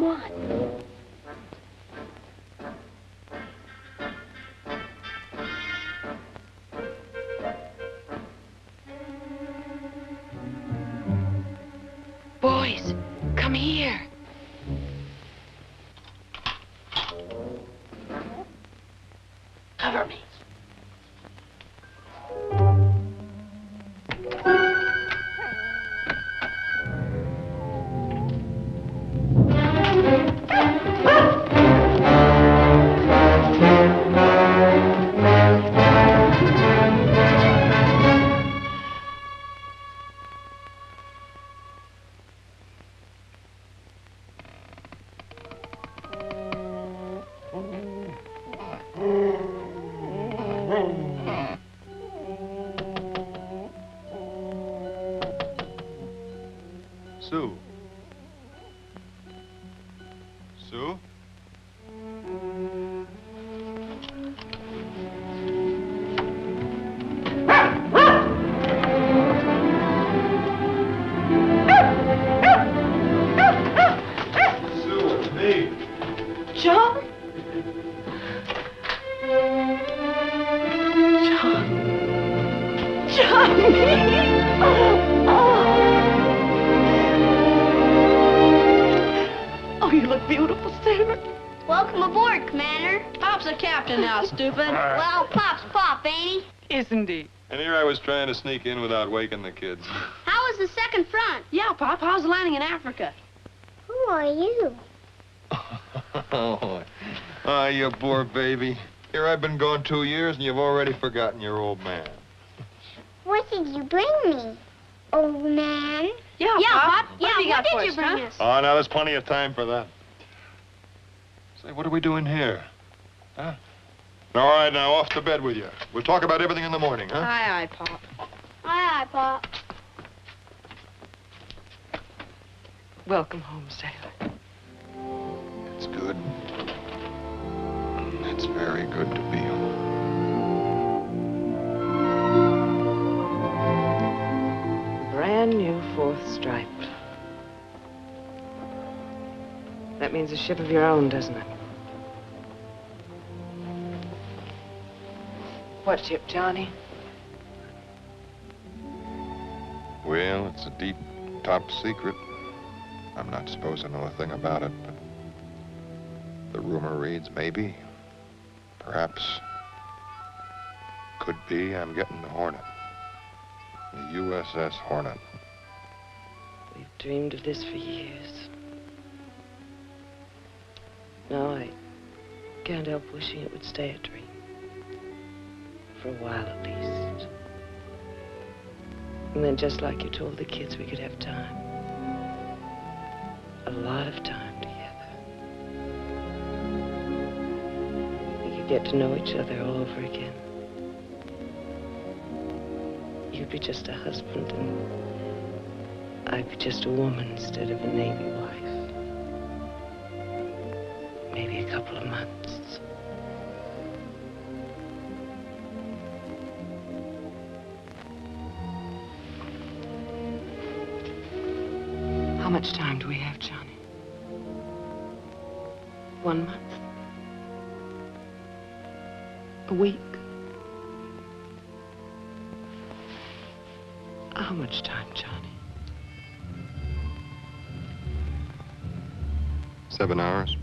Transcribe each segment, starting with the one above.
Come on. Boys, come here. Cover me. Sue. Sue? Sue, it's me. John? Oh, you look beautiful, Sailor. Welcome aboard, Commander. Pop's a captain now, stupid. Well, Pop's Pop, ain't he? Isn't he? And here I was trying to sneak in without waking the kids. How was the second front? Yeah, Pop, how's the landing in Africa? Who are you? Oh, you poor baby. Here I've been gone 2 years and you've already forgotten your old man. What did you bring me, old man? Yeah, Pop. What Yeah, have you what got for did you us, bring huh? us? Oh, now there's plenty of time for that. Say, what are we doing here? Huh? All right, now off to bed with you. We'll talk about everything in the morning, huh? Aye, aye, Pop. Aye, Pop. Welcome home, Sailor. It's good. It's very good to be home. Brand new 4th stripe. That means a ship of your own, doesn't it? What ship, Johnny? Well, it's a deep, top secret. I'm not supposed to know a thing about it, but the rumor reads maybe, perhaps, could be I'm getting the Hornet. The USS Hornet. We've dreamed of this for years. No, I can't help wishing it would stay a dream. For a while, at least. And then, just like you told the kids, we could have time. A lot of time together. We could get to know each other all over again. You'd be just a husband, and I'd be just a woman instead of a Navy wife. Maybe a couple of months. How much time do we have, Johnny? 1 month? A week? How much time, Johnny? 7 hours.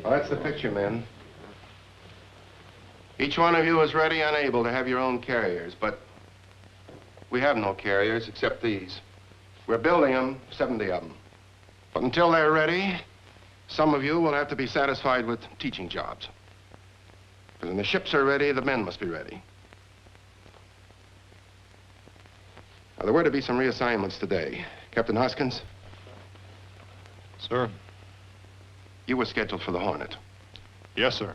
Well, that's the picture, men. Each one of you is ready and able to have your own carriers, but we have no carriers except these. We're building them, 70 of them. But until they're ready, some of you will have to be satisfied with teaching jobs. Because when the ships are ready, the men must be ready. Now, there were to be some reassignments today. Captain Hoskins? Sir? You were scheduled for the Hornet. Yes, sir.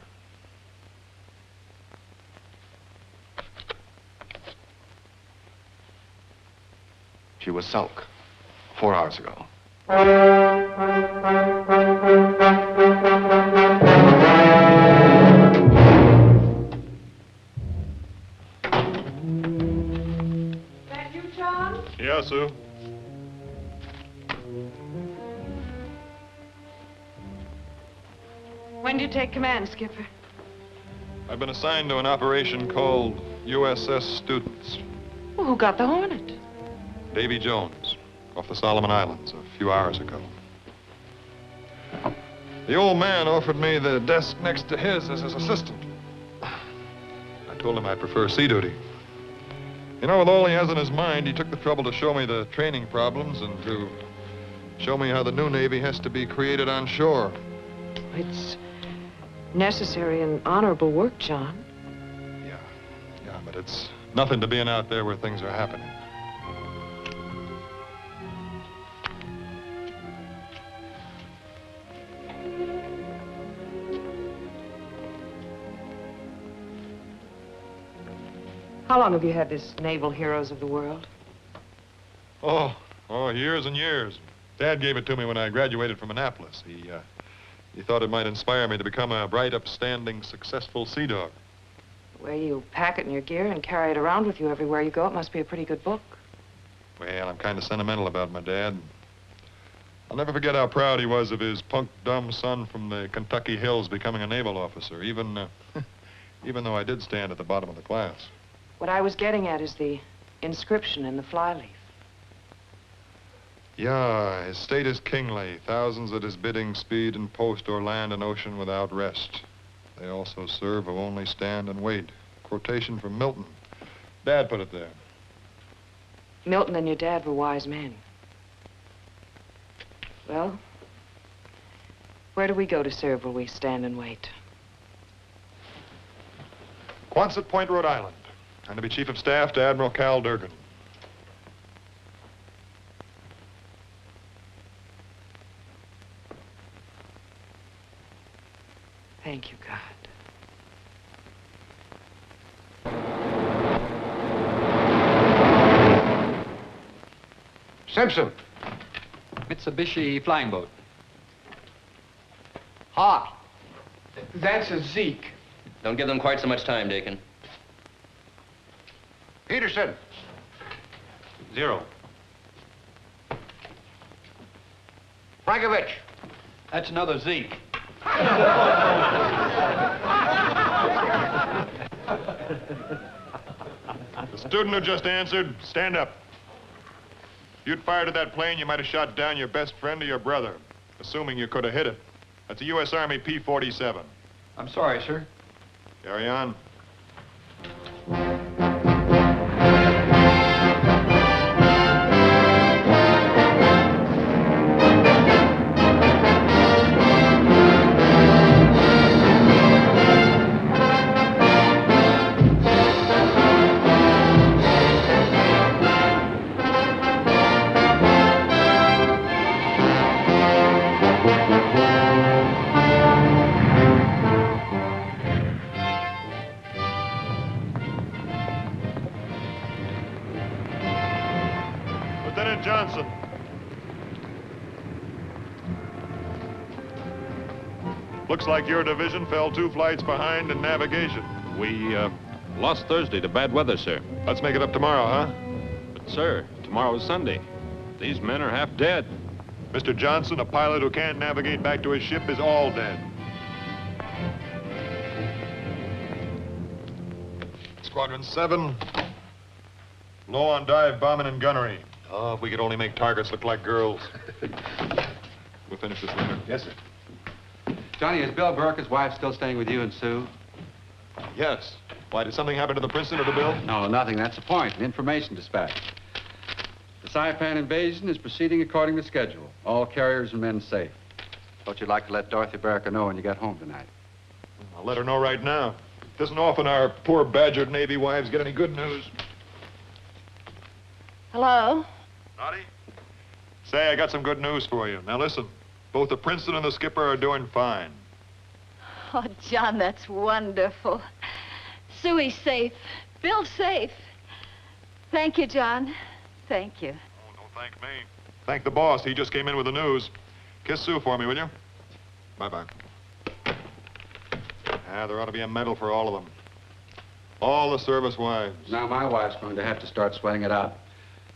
She was sunk 4 hours ago. That you, John? Yeah, Sue. When do you take command, Skipper? I've been assigned to an operation called USS Students. Well, who got the Hornet? Davy Jones, off the Solomon Islands a few hours ago. The old man offered me the desk next to his as his assistant. I told him I prefer sea duty. You know, with all he has in his mind, he took the trouble to show me the training problems and to show me how the new Navy has to be created on shore. It's necessary and honorable work, John. Yeah, but it's nothing to being out there where things are happening. How long have you had this Naval Heroes of the World? Oh, years and years. Dad gave it to me when I graduated from Annapolis. He thought it might inspire me to become a bright, upstanding, successful sea dog. The way you pack it in your gear and carry it around with you everywhere you go, it must be a pretty good book. Well, I'm kind of sentimental about my dad. I'll never forget how proud he was of his punk, dumb son from the Kentucky hills becoming a naval officer, even though I did stand at the bottom of the class. What I was getting at is the inscription in the flyleaf. Yeah, his state is kingly. Thousands at his bidding speed and post o'er land and ocean without rest. They also serve who only stand and wait. Quotation from Milton. Dad put it there. Milton and your dad were wise men. Well, where do we go to serve while we stand and wait? Quonset Point, Rhode Island. I'm to be Chief of Staff to Admiral Cal Durgan. Thank you, God. Simpson. Mitsubishi flying boat. Hawk. That's a Zeke. Don't give them quite so much time, Dakin. Peterson. 0. Frankovich. That's another Zeke. The student who just answered, stand up. If you'd fired at that plane, you might have shot down your best friend or your brother, assuming you could have hit it. That's a U.S. Army P-47. I'm sorry, sir. Carry on. Lieutenant Johnson. Looks like your division fell 2 flights behind in navigation. We, lost Thursday to bad weather, sir. Let's make it up tomorrow, huh? But, sir, tomorrow is Sunday. These men are half dead. Mr. Johnson, a pilot who can't navigate back to his ship is all dead. Squadron 7, low on dive bombing and gunnery. Oh, if we could only make targets look like girls. We'll finish this later. Yes, sir. Johnny, is Bill Burke, his wife, still staying with you and Sue? Yes. Why, did something happen to the Princeton or to Bill? No, nothing. That's the point. An information dispatch. The Saipan invasion is proceeding according to schedule. All carriers and men safe. Thought you'd like to let Dorothy Barker know when you get home tonight. I'll let her know right now. It isn't often our poor badgered Navy wives get any good news. Hello? Noddy? Say, I got some good news for you. Now listen. Both the Princeton and the skipper are doing fine. Oh, John, that's wonderful. Suey's safe. Bill's safe. Thank you, John. Thank you. Oh, don't thank me. Thank the boss. He just came in with the news. Kiss Sue for me, will you? Bye-bye. There ought to be a medal for all of them. All the service wives. Now my wife's going to have to start sweating it out.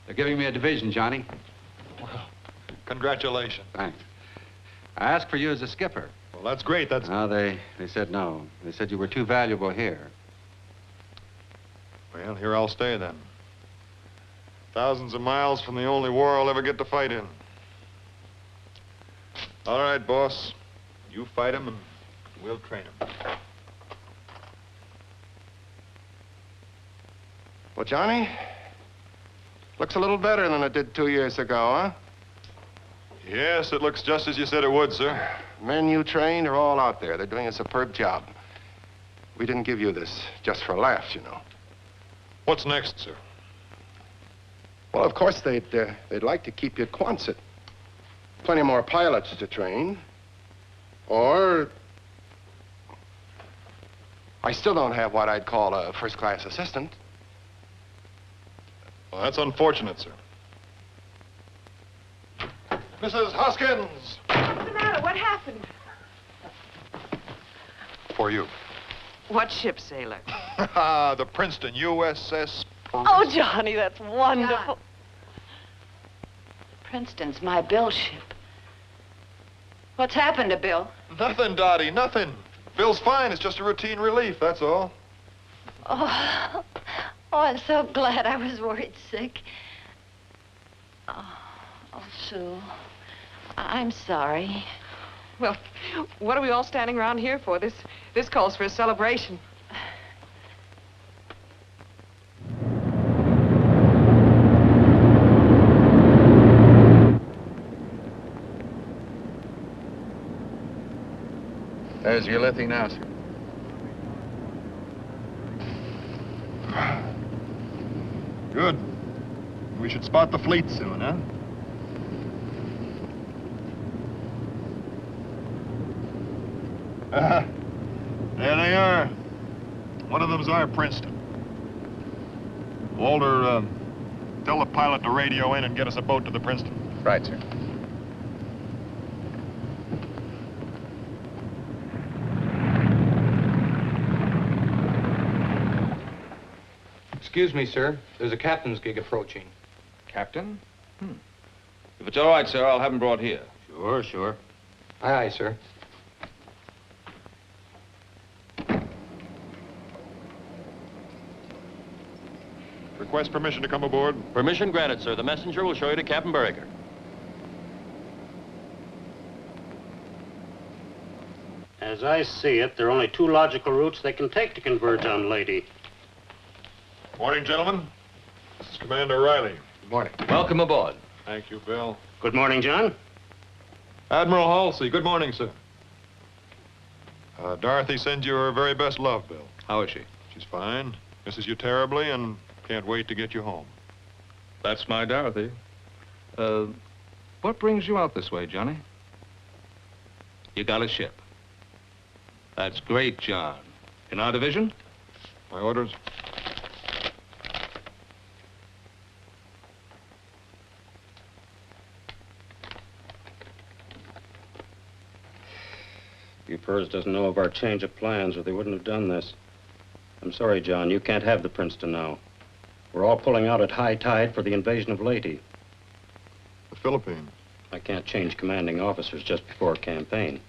They're giving me a division, Johnny. Well, congratulations. Thanks. I asked for you as a skipper. Well, that's great. That's... No, they said no. They said you were too valuable here. Well, here I'll stay then. Thousands of miles from the only war I'll ever get to fight in. All right, boss. You fight him and we'll train him. Well, Johnny, looks a little better than it did 2 years ago, huh? Yes, it looks just as you said it would, sir. Men you trained are all out there. They're doing a superb job. We didn't give you this just for laughs, you know. What's next, sir? Well, of course, they'd like to keep you at Quonset. Plenty more pilots to train. Or... I still don't have what I'd call a first-class assistant. Well, that's unfortunate, sir. Mrs. Hoskins! What's the matter? What happened? For you. What ship, sailor? The Princeton USS... Oh, Johnny, that's wonderful. John. Princeton's my Bill ship. What's happened to Bill? Nothing, Dottie, nothing. Bill's fine. It's just a routine relief, that's all. Oh, I'm so glad. I was worried sick. Oh, Sue, I'm sorry. Well, what are we all standing around here for? This calls for a celebration. There's your lithing now, sir. Good. We should spot the fleet soon, huh? There they are. One of them's our Princeton. Walter, tell the pilot to radio in and get us a boat to the Princeton. Right, sir. Excuse me, sir. There's a captain's gig approaching. Captain? If it's all right, sir, I'll have him brought here. Sure, sure. Aye, aye, sir. Request permission to come aboard. Permission granted, sir. The messenger will show you to Captain Burricker. As I see it, there are only two logical routes they can take to converge on Lady. Morning, gentlemen. This is Commander Riley. Good morning. Welcome aboard. Thank you, Bill. Good morning, John. Admiral Halsey, good morning, sir. Dorothy sends you her very best love, Bill. How is she? She's fine, misses you terribly, and can't wait to get you home. That's my Dorothy. What brings you out this way, Johnny? You got a ship. That's great, John. In our division? My orders? Bufors doesn't know of our change of plans, or they wouldn't have done this. I'm sorry, John. You can't have the Princeton now. We're all pulling out at high tide for the invasion of Leyte. The Philippines. I can't change commanding officers just before a campaign.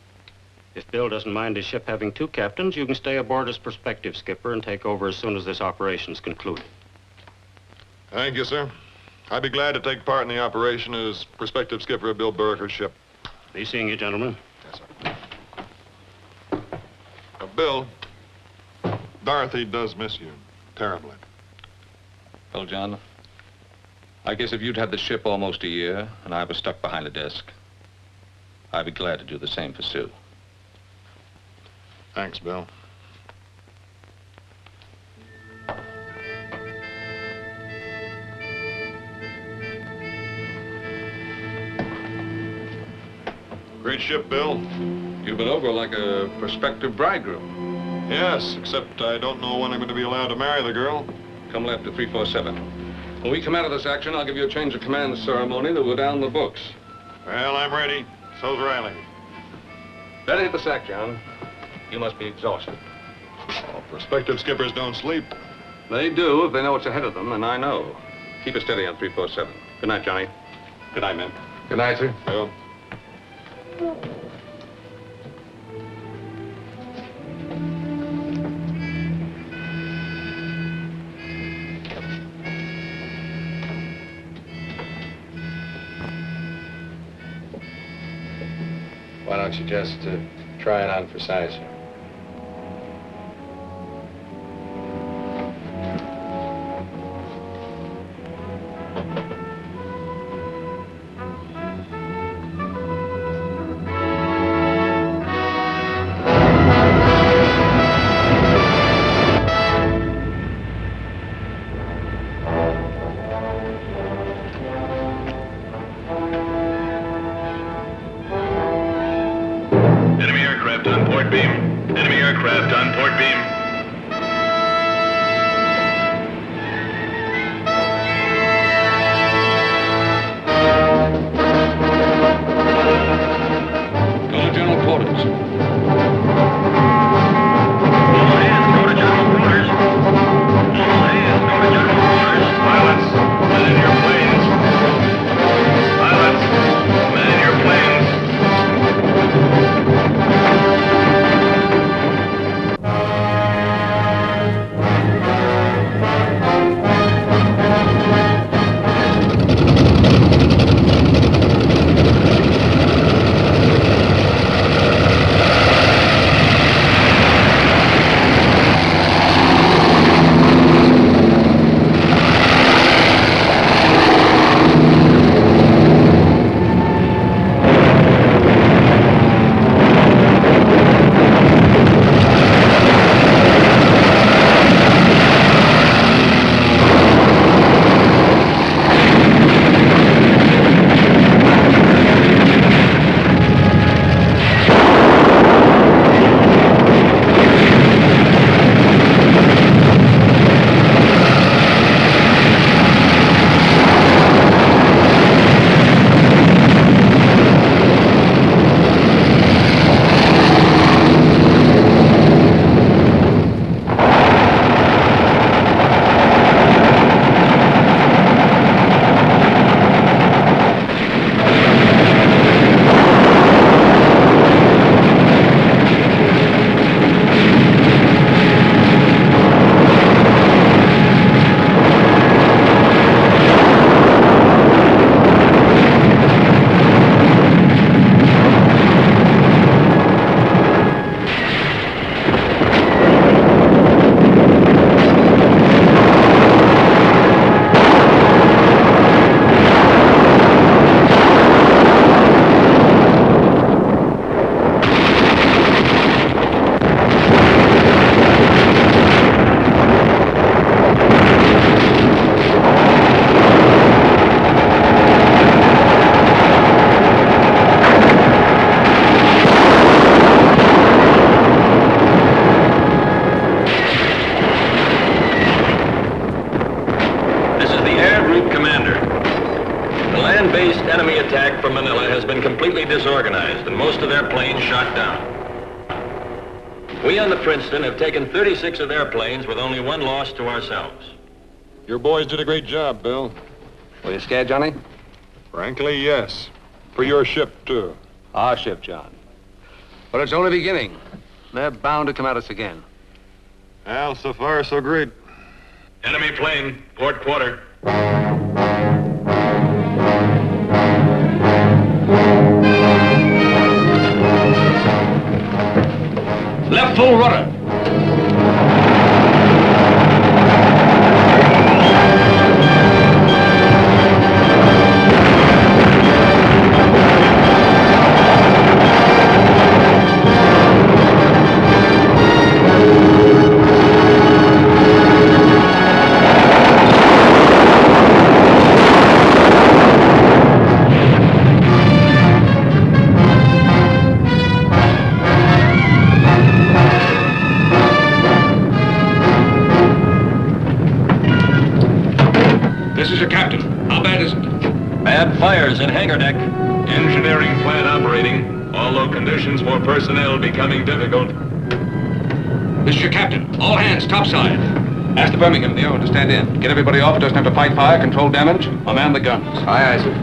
If Bill doesn't mind his ship having two captains, you can stay aboard as prospective skipper and take over as soon as this operation's concluded. Thank you, sir. I'd be glad to take part in the operation as prospective skipper of Bill Burricker's ship. Be seeing you, gentlemen. Yes, sir. Bill, Dorothy does miss you terribly. Well, John, I guess if you'd had the ship almost a year and I was stuck behind a desk, I'd be glad to do the same for Sue. Thanks, Bill. Great ship, Bill. You've been over like a prospective bridegroom. Yes, except I don't know when I'm going to be allowed to marry the girl. Come left to 347. When we come out of this action, I'll give you a change of command ceremony that will go down the books. Well, I'm ready. So's Riley. Better hit the sack, John. You must be exhausted. Oh, prospective skippers don't sleep. They do if they know what's ahead of them, and I know. Keep it steady on 347. Good night, Johnny. Good night, men. Good night, sir. Bill. Why don't you just try it on for size, sir? Disorganized, and most of their planes shot down. We on the Princeton have taken 36 of their planes with only one loss to ourselves. Your boys did a great job, Bill. Were you scared, Johnny? Frankly, yes. For your ship, too. Our ship, John. But it's only beginning. They're bound to come at us again. Well, so far, so great. Enemy plane, port quarter. Left full rudder. Had fires in hangar deck. Engineering plant operating, although conditions for personnel becoming difficult. This is your captain. All hands, topside. Ask the Birmingham, Leo, to stand in. Get everybody off. It doesn't have to fight fire, control damage. I'll man the guns. Aye, aye, sir.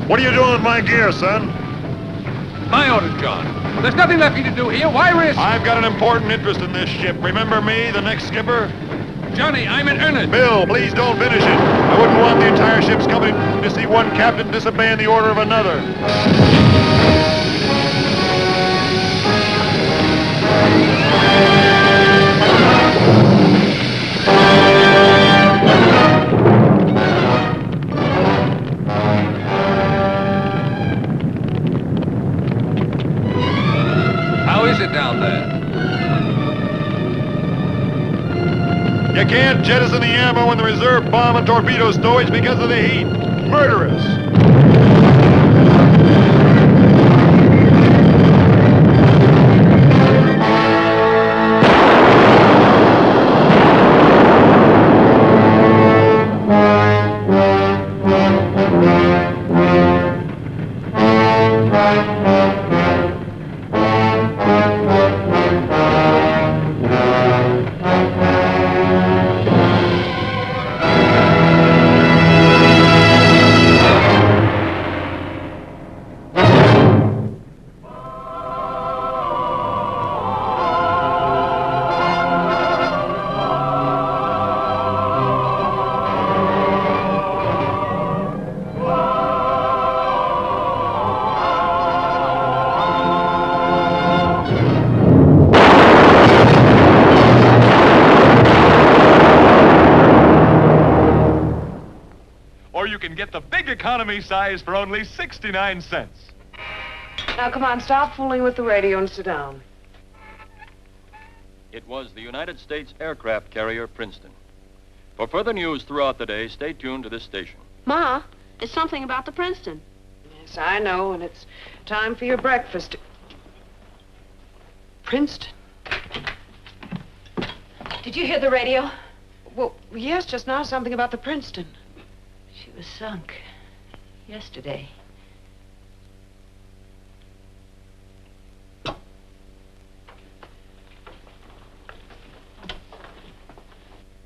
What are you doing with my gear, son? My orders, John. There's nothing left for you to do here. Why risk? I've got an important interest in this ship. Remember me, the next skipper? Johnny, I'm in earnest. Bill, please don't finish it. I wouldn't want the entire ship's company to see one captain disobeying the order of another. How is it down there? You can't jettison the ammo in the reserve bomb and torpedo stowage because of the heat. Murderous. Get the big economy size for only 69 cents. Now, come on, stop fooling with the radio and sit down. It was the United States aircraft carrier Princeton. For further news throughout the day, stay tuned to this station. Ma, it's something about the Princeton. Yes, I know, and it's time for your breakfast. Princeton? Did you hear the radio? Well, yes, just now, something about the Princeton. She was sunk yesterday.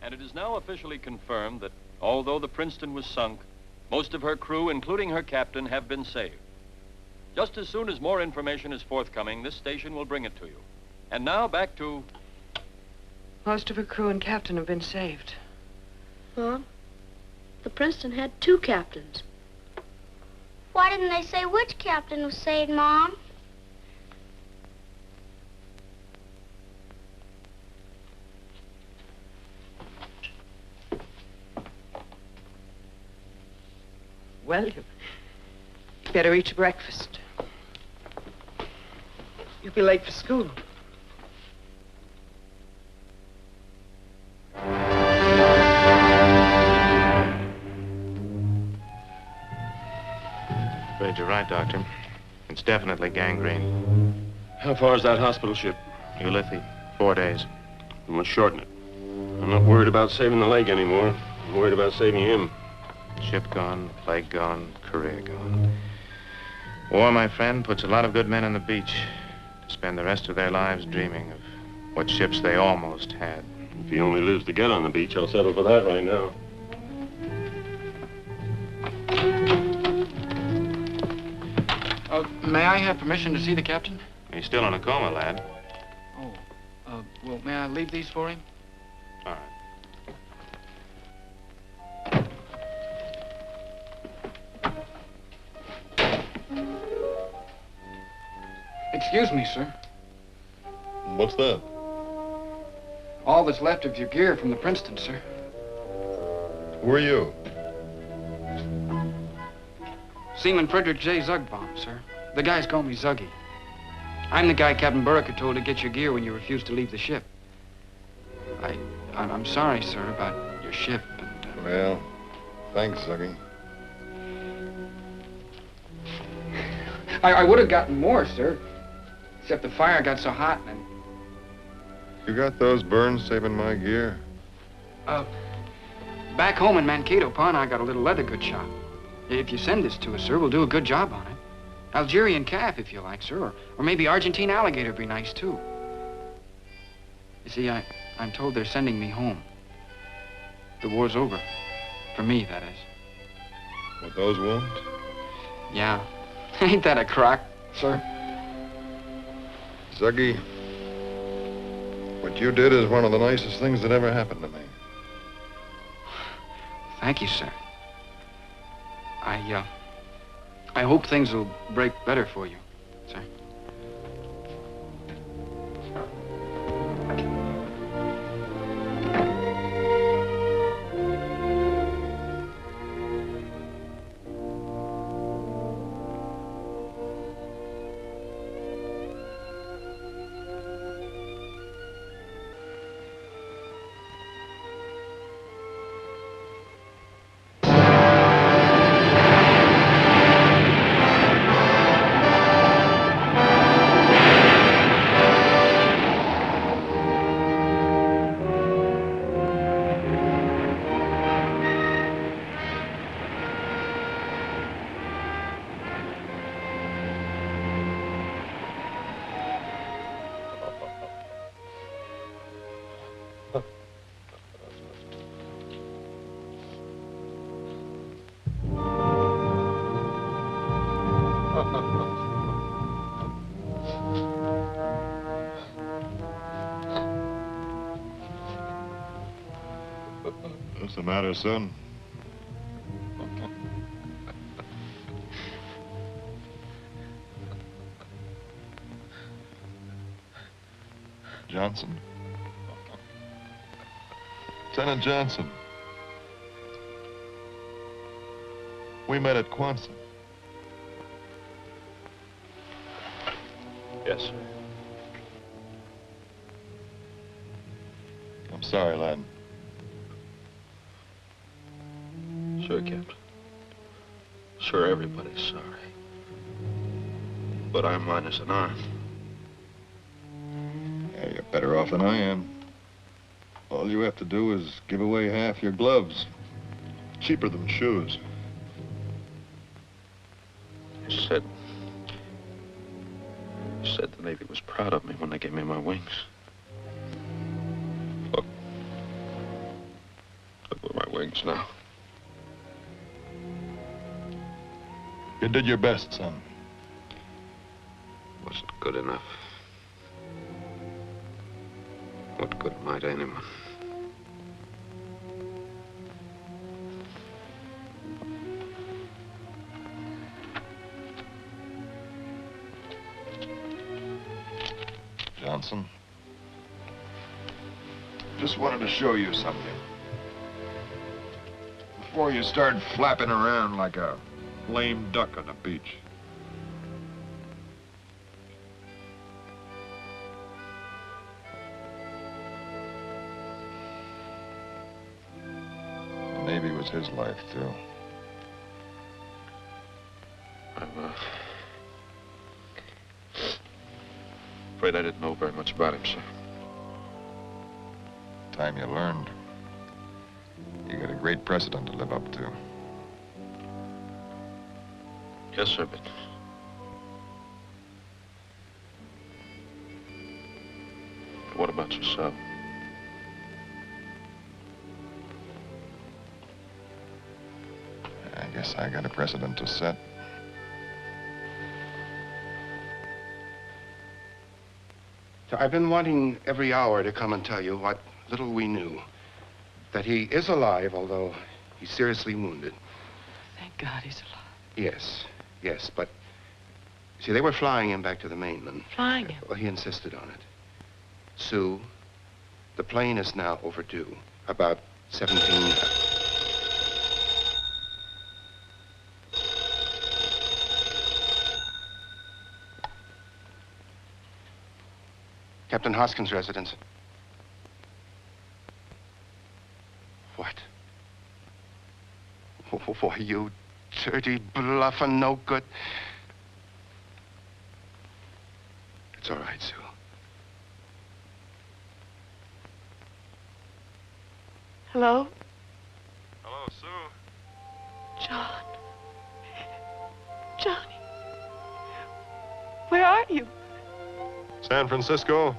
And it is now officially confirmed that although the Princeton was sunk, most of her crew, including her captain, have been saved. Just as soon as more information is forthcoming, this station will bring it to you. And now back to... Most of her crew and captain have been saved. Huh? The Princeton had 2 captains. Why didn't they say which captain was saved, Mom? Well, you better eat your breakfast. You'll be late for school. Afraid you're right, Doctor. It's definitely gangrene. How far is that hospital ship? Ulithi, 4 days. We must shorten it. I'm not worried about saving the leg anymore. I'm worried about saving him. Ship gone, plague gone, career gone. War, my friend, puts a lot of good men on the beach to spend the rest of their lives dreaming of what ships they almost had. If he only lives to get on the beach, I'll settle for that right now. May I have permission to see the captain? He's still in a coma, lad. Oh, well, may I leave these for him? All right. Excuse me, sir. What's that? All that's left of your gear from the Princeton, sir. Who are you? Seaman Frederick J. Zugbaum, sir. The guys call me Zuggy. I'm the guy Captain Burricker told to get your gear when you refused to leave the ship. I'm sorry, sir, about your ship and... Well, thanks, Zuggy. I would have gotten more, sir. Except the fire got so hot and... You got those burns saving my gear? Back home in Mankato Pond, I got a little leather goods shop. If you send this to us, sir, we'll do a good job on it. Algerian calf, if you like, sir. Or maybe Argentine alligator would be nice, too. You see, I'm told they're sending me home. The war's over. For me, that is. With those wounds? Yeah. Ain't that a crock, sir? Zuggy, what you did is one of the nicest things that ever happened to me. Thank you, sir. I hope things will break better for you, sir. What's the matter, son? Johnson. Lieutenant Johnson. We met at Quonset. Yes, sir. I'm sorry, lad. Sure, Captain. Sure, everybody's sorry. But I'm minus an arm. Yeah, you're better off than I am. All you have to do is give away half your gloves. Cheaper than shoes. You said the Navy was proud of me when they gave me my wings. Look where my wings now. You did your best, son. Wasn't good enough. What good might anyone? Johnson. Just wanted to show you something. Before you start flapping around like a lame duck on the beach. The Navy was his life, too. I'm afraid I didn't know very much about him, sir. Time you learned. You got a great precedent to live up to. Yes, sir, but... What about yourself? I guess I got a precedent to set. So I've been wanting every hour to come and tell you what little we knew. That he is alive, although he's seriously wounded. Thank God he's alive. Yes, but See, they were flying him back to the mainland. Flying him? Well, he insisted on it. Sue, the plane is now overdue. About 17... Captain Hoskins' residence. What? Why, you dirty bluffing no good. It's all right, Sue. Hello? Hello, Sue. John. Johnny. Where are you? San Francisco.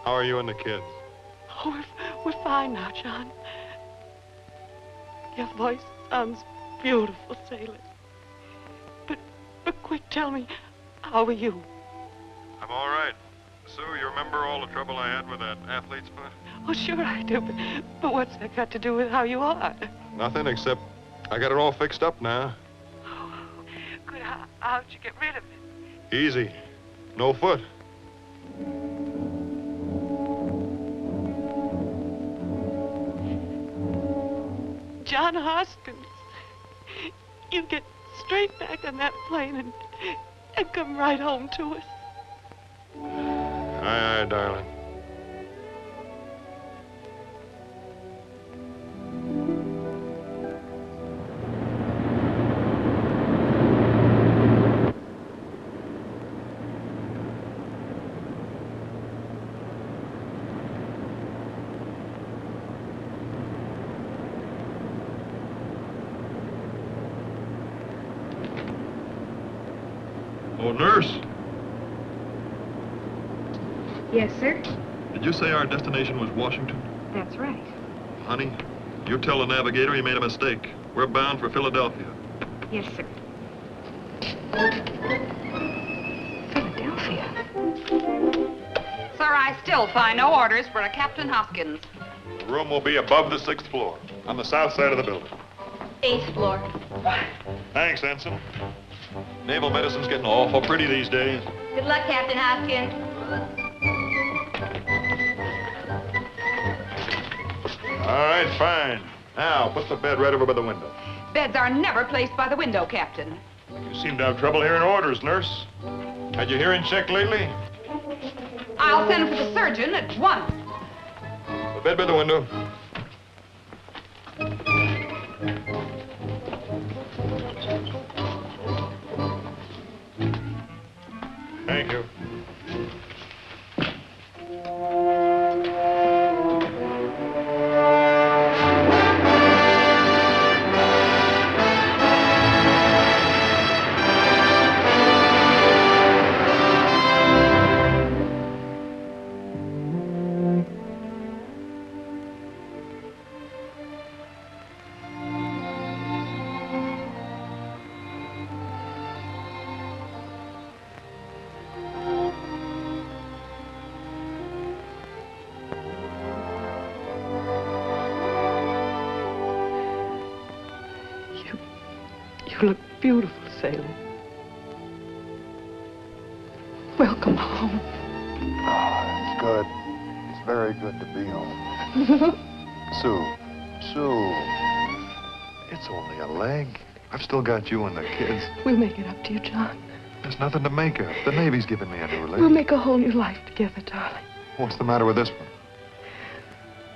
How are you and the kids? Oh, we're fine now, John. Your voice sounds beautiful, sailor. But quick, tell me, how are you? I'm all right. Sue, you remember all the trouble I had with that athlete's foot? Oh, sure I do, but what's that got to do with how you are? Nothing, except I got it all fixed up now. Oh, good. How'd you get rid of it? Easy. No foot. John Hoskins, you get straight back on that plane and come right home to us. Aye, aye, darling. Oh, nurse. Yes, sir. Did you say our destination was Washington? That's right. Honey, you tell the navigator he made a mistake. We're bound for Philadelphia. Yes, sir. Philadelphia? Sir, I still find no orders for a Captain Hoskins. The room will be above the 6th floor, on the south side of the building. 8th floor. Thanks, Ensign. Naval medicine's getting awful pretty these days. Good luck, Captain Hoskins. All right, fine. Now, put the bed right over by the window. Beds are never placed by the window, Captain. You seem to have trouble hearing orders, nurse. Had your hearing checked lately? I'll send for the surgeon at once. The bed by the window. Thank you. You look beautiful, sailor. Welcome home. Oh, it's good. It's very good to be home. Sue. It's only a leg. I've still got you and the kids. We'll make it up to you, John. There's nothing to make up. The Navy's given me a new leg. We'll make a whole new life together, darling. What's the matter with this one?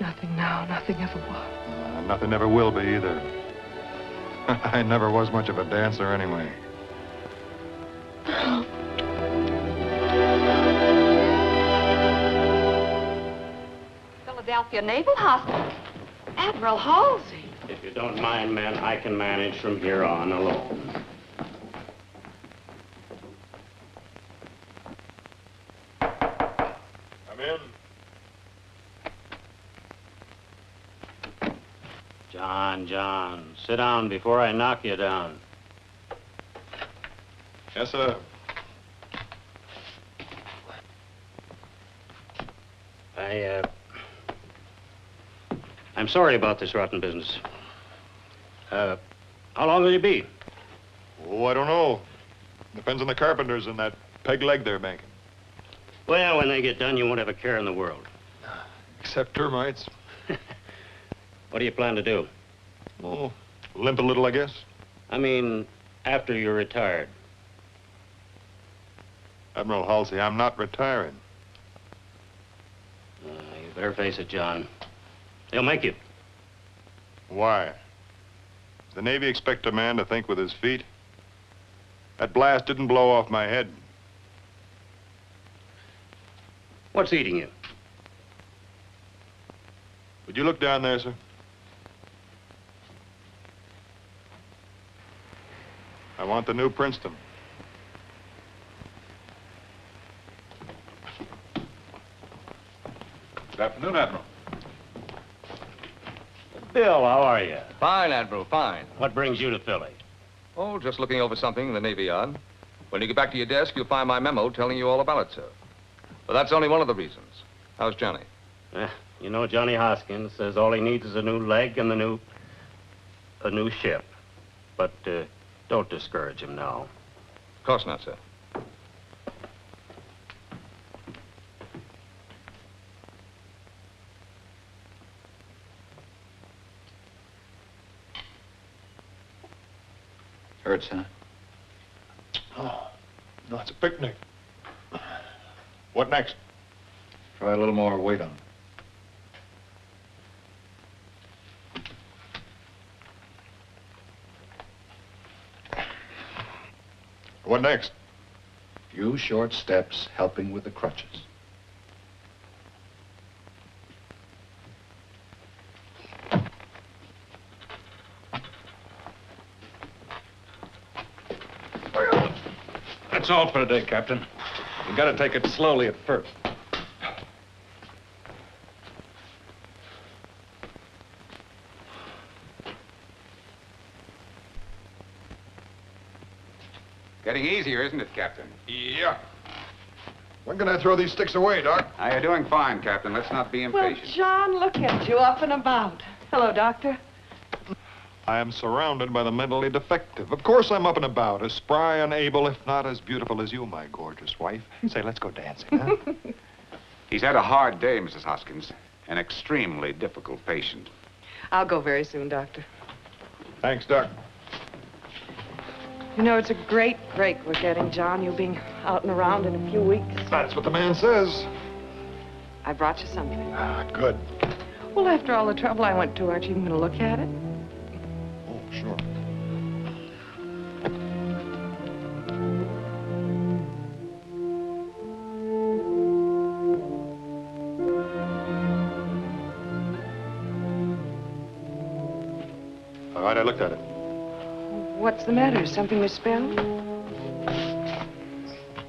Nothing now, nothing ever was. Nothing ever will be either. I never was much of a dancer anyway. Philadelphia Naval Hospital. Admiral Halsey. If you don't mind, men, I can manage from here on alone. Come in. John, sit down before I knock you down. Yes, sir. I'm sorry about this rotten business. How long will you be? Oh, I don't know. Depends on the carpenters and that peg leg they're making. Well, when they get done, you won't have a care in the world. Except termites. What do you plan to do? Oh, limp a little, I guess. I mean, after you're retired. Admiral Halsey, I'm not retiring. You better face it, John. They'll make you. Why? Does the Navy expect a man to think with his feet? That blast didn't blow off my head. What's eating you? Would you look down there, sir? I want the new Princeton. Good afternoon, Admiral. Bill, how are you? Fine, Admiral, fine. What brings you to Philly? Oh, just looking over something in the Navy Yard. When you get back to your desk, you'll find my memo telling you all about it, sir. But that's only one of the reasons. How's Johnny? You know, Johnny Hoskins says all he needs is a new leg and a new ship. But don't discourage him now. Of course not, sir. Hurts, huh? Oh, no, it's a picnic. What next? Try a little more weight on it. What next? Few short steps helping with the crutches. That's all for today, Captain. You gotta take it slowly at first. Getting easier, isn't it, Captain? Yeah. When can I throw these sticks away, Doc? You're doing fine, Captain. Let's not be Well, impatient. John, look at you up and about. Hello, Doctor. I am surrounded by the mentally defective. Of course I'm up and about, as spry and able, if not as beautiful as you, my gorgeous wife. Say, let's go dancing, huh? He's had a hard day, Mrs. Hoskins. An extremely difficult patient. I'll go very soon, Doctor. Thanks, Doc. You know, it's a great break we're getting, John. You being out and around in a few weeks. That's what the man says. I brought you something. Ah, good. Well, after all the trouble I went to, aren't you even going to look at it? Oh, sure. All right, I looked at it. What's the matter? Something misspelled?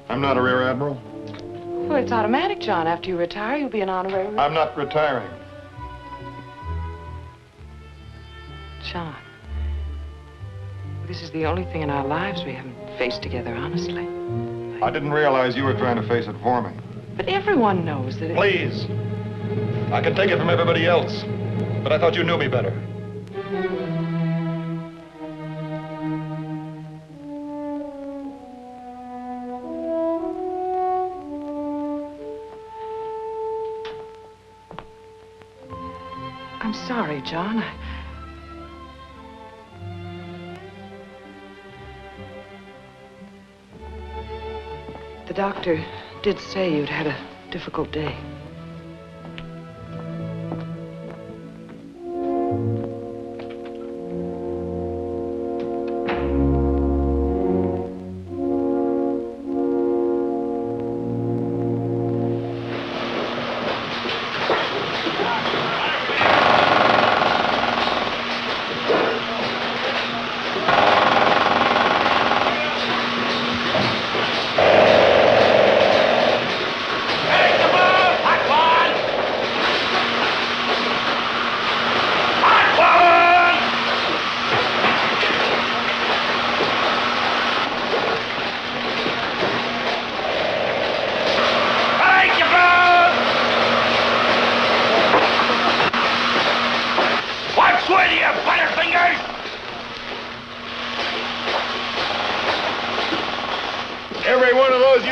I'm not a rear admiral. Well, it's automatic, John. After you retire, you'll be an honorary... I'm not retiring. John, this is the only thing in our lives we haven't faced together, honestly. I didn't realize you were trying to face it for me. But everyone knows that it... Please. I can take it from everybody else, but I thought you knew me better. I'm sorry, John. The doctor did say you'd had a difficult day.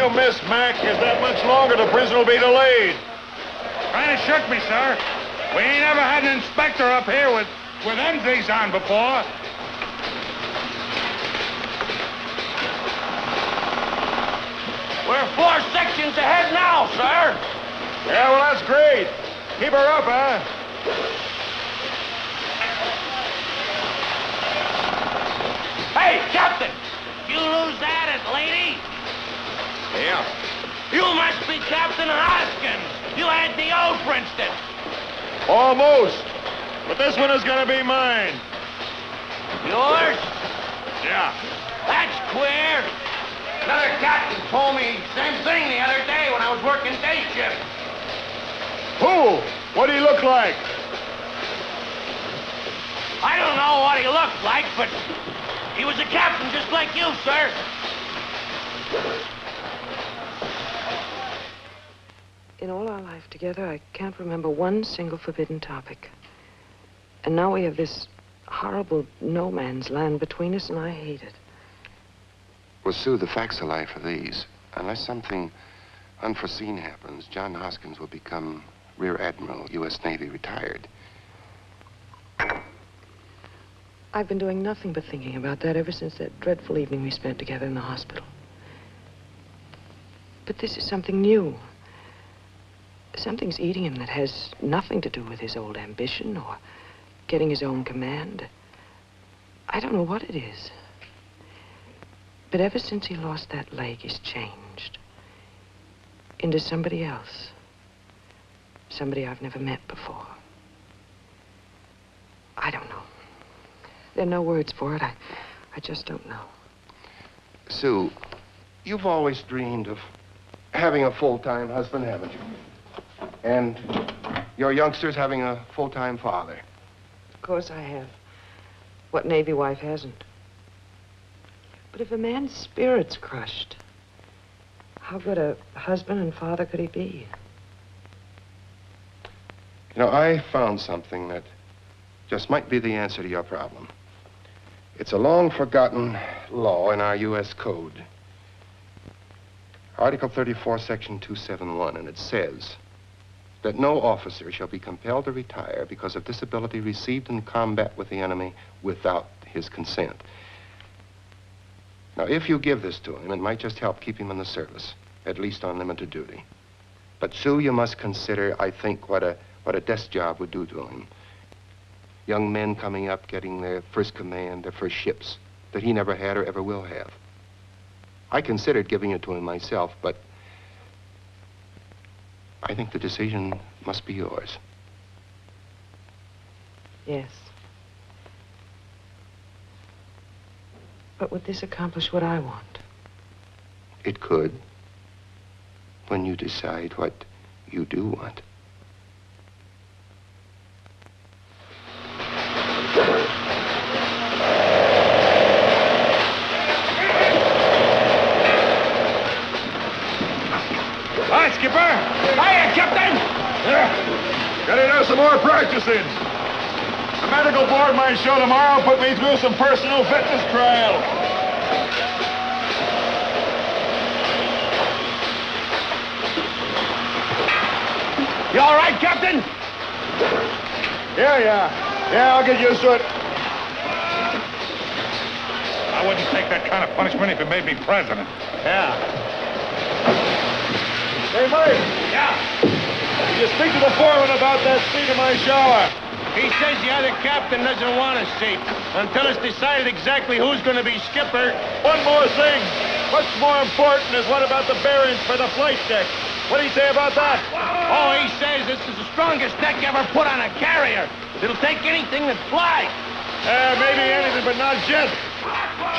you miss, Mac, is that much longer the prison will be delayed. Kind of shook me, sir. We ain't ever had an inspector up here with them things on before. We're 4 sections ahead now, sir. Yeah, well, that's great. Keep her up, huh? Hey, Captain! You lose that, lady? Yeah. You must be Captain Hoskins. You had the old Princeton. Almost. But this one is going to be mine. Yours? Yeah. That's queer. Another captain told me same thing the other day when I was working day shift. Who? What do he look like? I don't know what he looked like, but he was a captain just like you, sir. In all our life together, I can't remember one single forbidden topic. And now we have this horrible no man's land between us, and I hate it. Well, Sue, the facts of life are these. Unless something unforeseen happens, John Hoskins will become Rear Admiral, U.S. Navy, retired. I've been doing nothing but thinking about that ever since that dreadful evening we spent together in the hospital. But this is something new. Something's eating him that has nothing to do with his old ambition or getting his own command. I don't know what it is. But ever since he lost that leg, he's changed into somebody else. Somebody I've never met before. I don't know. There are no words for it. I just don't know. Sue, you've always dreamed of having a full-time husband, haven't you? And your youngsters having a full-time father. Of course I have. What Navy wife hasn't? But if a man's spirit's crushed, how good a husband and father could he be? You know, I found something that just might be the answer to your problem. It's a long-forgotten law in our U.S. Code. Article 34, Section 271, and it says that no officer shall be compelled to retire because of disability received in combat with the enemy without his consent. Now, if you give this to him, it might just help keep him in the service, at least on limited duty. But, Sue, you must consider, I think, what a desk job would do to him. Young men coming up, getting their first command, their first ships that he never had or ever will have. I considered giving it to him myself, but I think the decision must be yours. Yes. But would this accomplish what I want? It could, when you decide what you do want. Hi, Skipper. Hiya, Captain. Gotta do some more practicing. The medical board might show tomorrow put me through some personal fitness trials. You all right, Captain? Yeah, I'll get used to it. I wouldn't take that kind of punishment if it made me president. Yeah. Hey, Mike. Yeah? Did you speak to the foreman about that seat in my shower? He says the other captain doesn't want a seat until it's decided exactly who's going to be skipper. One more thing. Much more important is what about the bearings for the flight deck? What do you say about that? Oh, he says this is the strongest deck ever put on a carrier. It'll take anything that flies. Maybe anything, but not jets.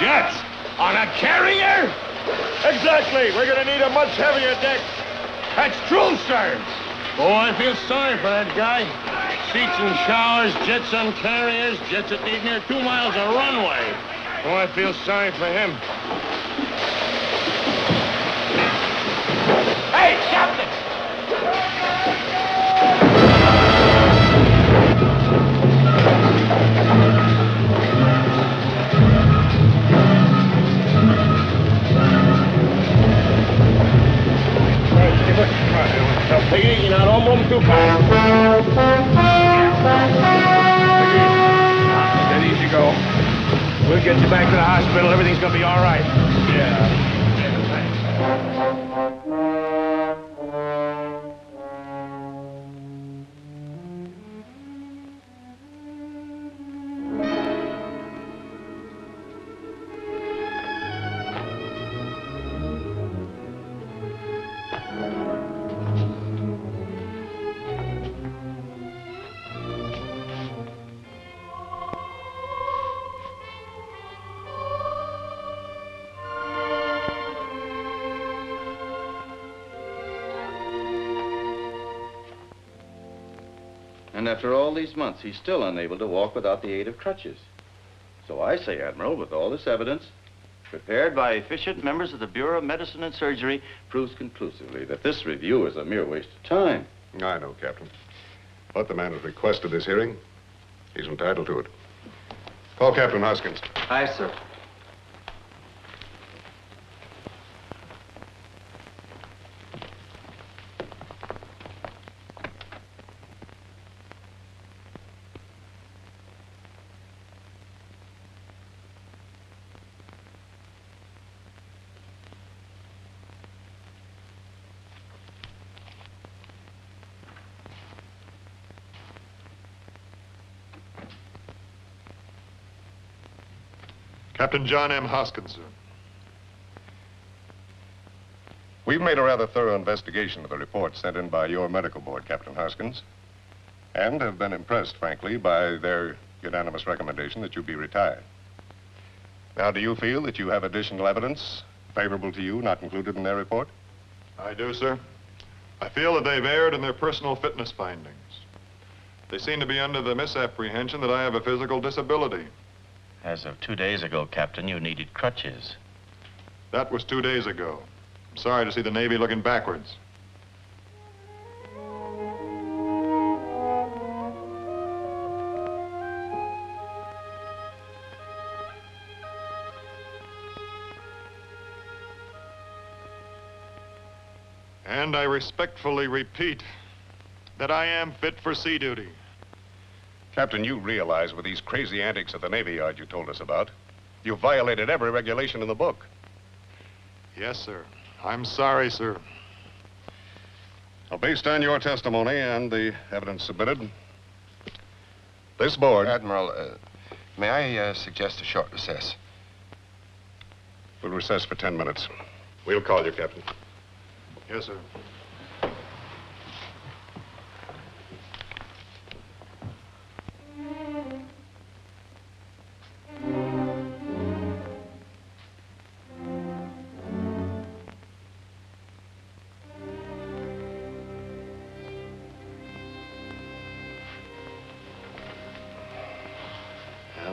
Jets? On a carrier? Exactly. We're going to need a much heavier deck. That's true, sir. Oh, I feel sorry for that guy. Seats and showers, jets on carriers, jets that need near 2 miles of runway. Oh, I feel sorry for him. Hey, Captain! get you back to the hospital. Everything's gonna be all right. Yeah. And after all these months, he's still unable to walk without the aid of crutches. So I say, Admiral, with all this evidence, prepared by efficient members of the Bureau of Medicine and Surgery, proves conclusively that this review is a mere waste of time. I know, Captain. But the man has requested this hearing. He's entitled to it. Call Captain Hoskins. Aye, sir. Captain John M. Hoskins, sir. We've made a rather thorough investigation of the report sent in by your medical board, Captain Hoskins, and have been impressed, frankly, by their unanimous recommendation that you be retired. Now, do you feel that you have additional evidence favorable to you not included in their report? I do, sir. I feel that they've erred in their personal fitness findings. They seem to be under the misapprehension that I have a physical disability. As of 2 days ago, Captain, you needed crutches. That was 2 days ago. I'm sorry to see the Navy looking backwards. And I respectfully repeat that I am fit for sea duty. Captain, you realize with these crazy antics at the Navy Yard you told us about, you violated every regulation in the book. Yes, sir. I'm sorry, sir. Now, based on your testimony and the evidence submitted, this board... Admiral, may I suggest a short recess? We'll recess for 10 minutes. We'll call you, Captain. Yes, sir.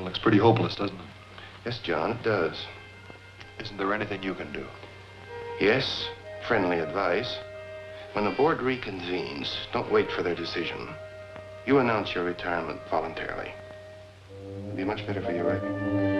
Looks pretty hopeless, doesn't it? Yes, John, it does. Isn't there anything you can do? Yes, friendly advice. When the board reconvenes, don't wait for their decision. You announce your retirement voluntarily. It'll be much better for your record.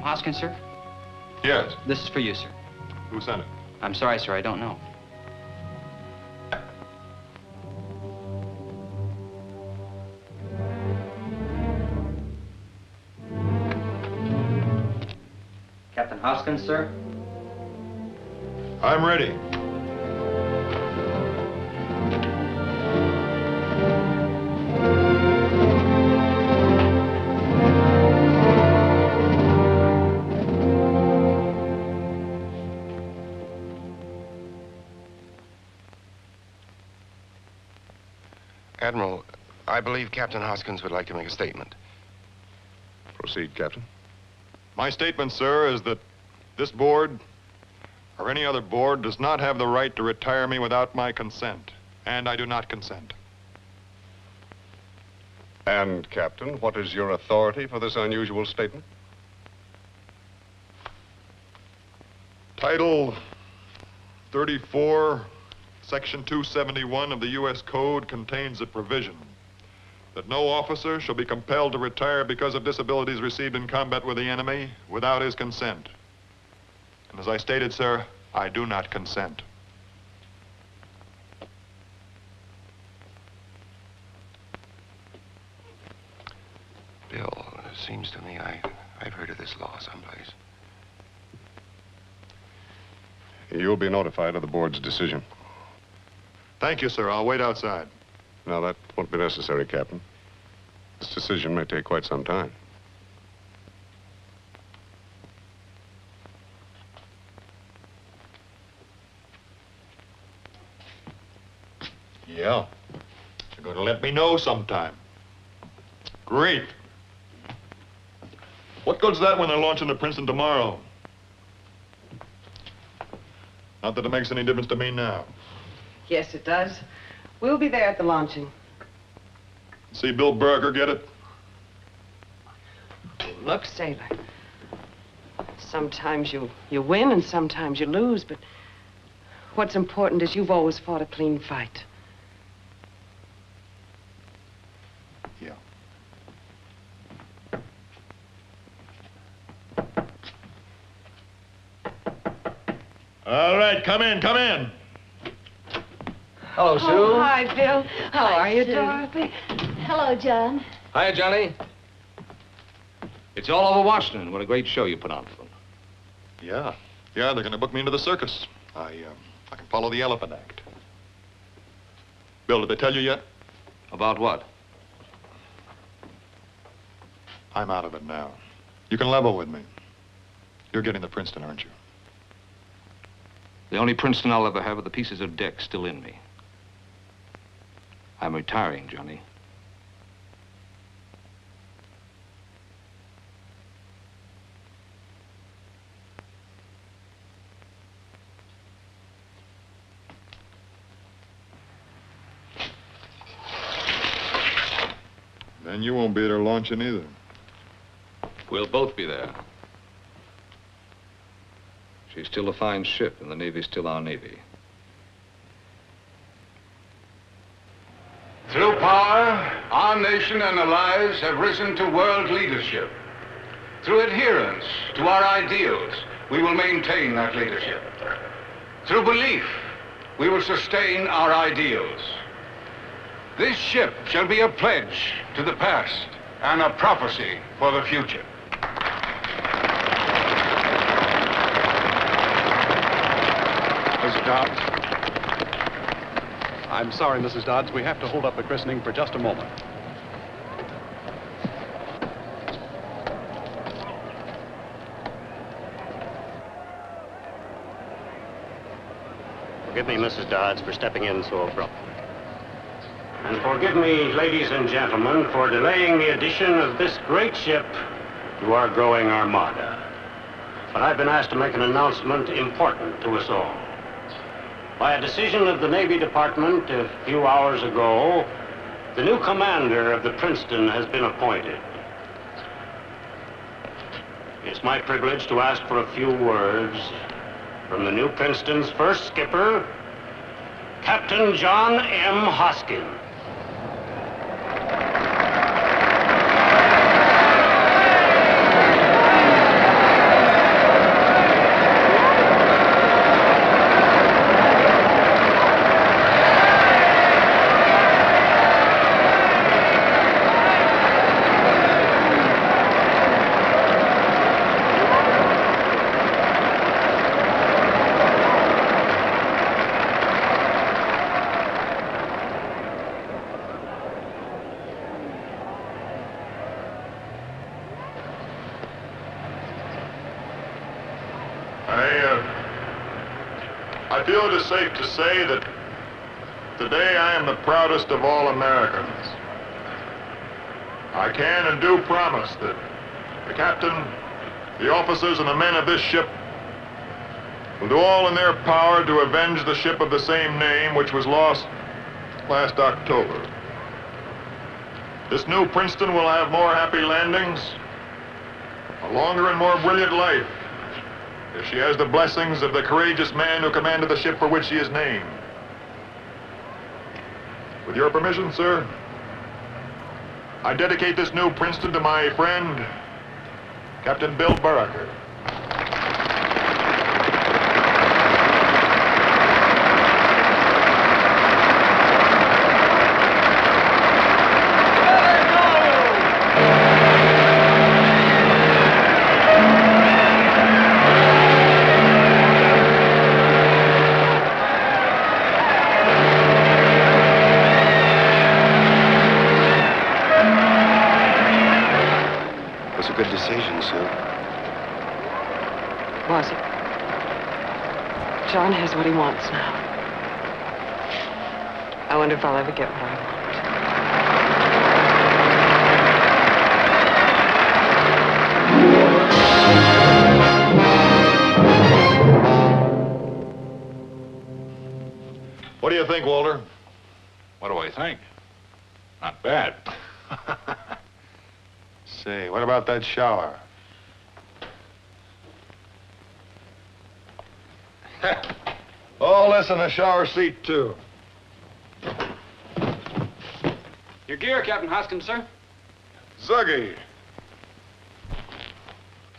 Hoskins, sir? Yes. This is for you, sir. Who sent it? I'm sorry, sir. I don't know. Captain Hoskins, sir? I'm ready. Admiral, I believe Captain Hoskins would like to make a statement. Proceed, Captain. My statement, sir, is that this board, or any other board, does not have the right to retire me without my consent, and I do not consent. And, Captain, what is your authority for this unusual statement? Title 34, Section 271 of the U.S. Code contains a provision that no officer shall be compelled to retire because of disabilities received in combat with the enemy without his consent. And as I stated, sir, I do not consent. Bill, it seems to me I've heard of this law someplace. You'll be notified of the board's decision. Thank you, sir. I'll wait outside. No, that won't be necessary, Captain. This decision may take quite some time. Yeah. You're going to let me know sometime. Great. What good's that when they're launching to Princeton tomorrow? Not that it makes any difference to me now. Yes, it does. We'll be there at the launching. See Bill Berger get it? Look, sailor, sometimes you win and sometimes you lose, but what's important is you've always fought a clean fight. Yeah. All right, come in, come in. Hello, Sue. Oh, hi, Bill. How are you, Sue. Dorothy? Hello, John. Hiya, Johnny. It's all over Washington. What a great show you put on for them. Yeah. Yeah, they're going to book me into the circus. I can follow the elephant act. Bill, did they tell you yet? About what? I'm out of it now. You can level with me. You're getting the Princeton, aren't you? The only Princeton I'll ever have are the pieces of deck still in me. I'm retiring, Johnny. Then you won't be there launching either. We'll both be there. She's still a fine ship, and the Navy's still our Navy. Through power, our nation and allies have risen to world leadership. Through adherence to our ideals, we will maintain that leadership. Through belief, we will sustain our ideals. This ship shall be a pledge to the past and a prophecy for the future. Mrs. Dodds? I'm sorry, Mrs. Dodds. We have to hold up the christening for just a moment. Forgive me, Mrs. Dodds, for stepping in so abruptly. And forgive me, ladies and gentlemen, for delaying the addition of this great ship to our growing armada. But I've been asked to make an announcement important to us all. By a decision of the Navy Department a few hours ago, the new commander of the Princeton has been appointed. It's my privilege to ask for a few words from the new Princeton's first skipper, Captain John M. Hoskin. I feel it is safe to say that today I am the proudest of all Americans. I can and do promise that the captain, the officers, and the men of this ship will do all in their power to avenge the ship of the same name which was lost last October. This new Princeton will have more happy landings, a longer and more brilliant life, if she has the blessings of the courageous man who commanded the ship for which she is named. With your permission, sir, I dedicate this new Princeton to my friend, Captain Bill Barracker. Good decision, Sue. Was it? John has what he wants now. I wonder if I'll ever get what I want. What do you think, Walter? What do I think? Not bad. Say, what about that shower? Oh, listen, a shower seat, too. Your gear, Captain Hoskins, sir. Zuggy.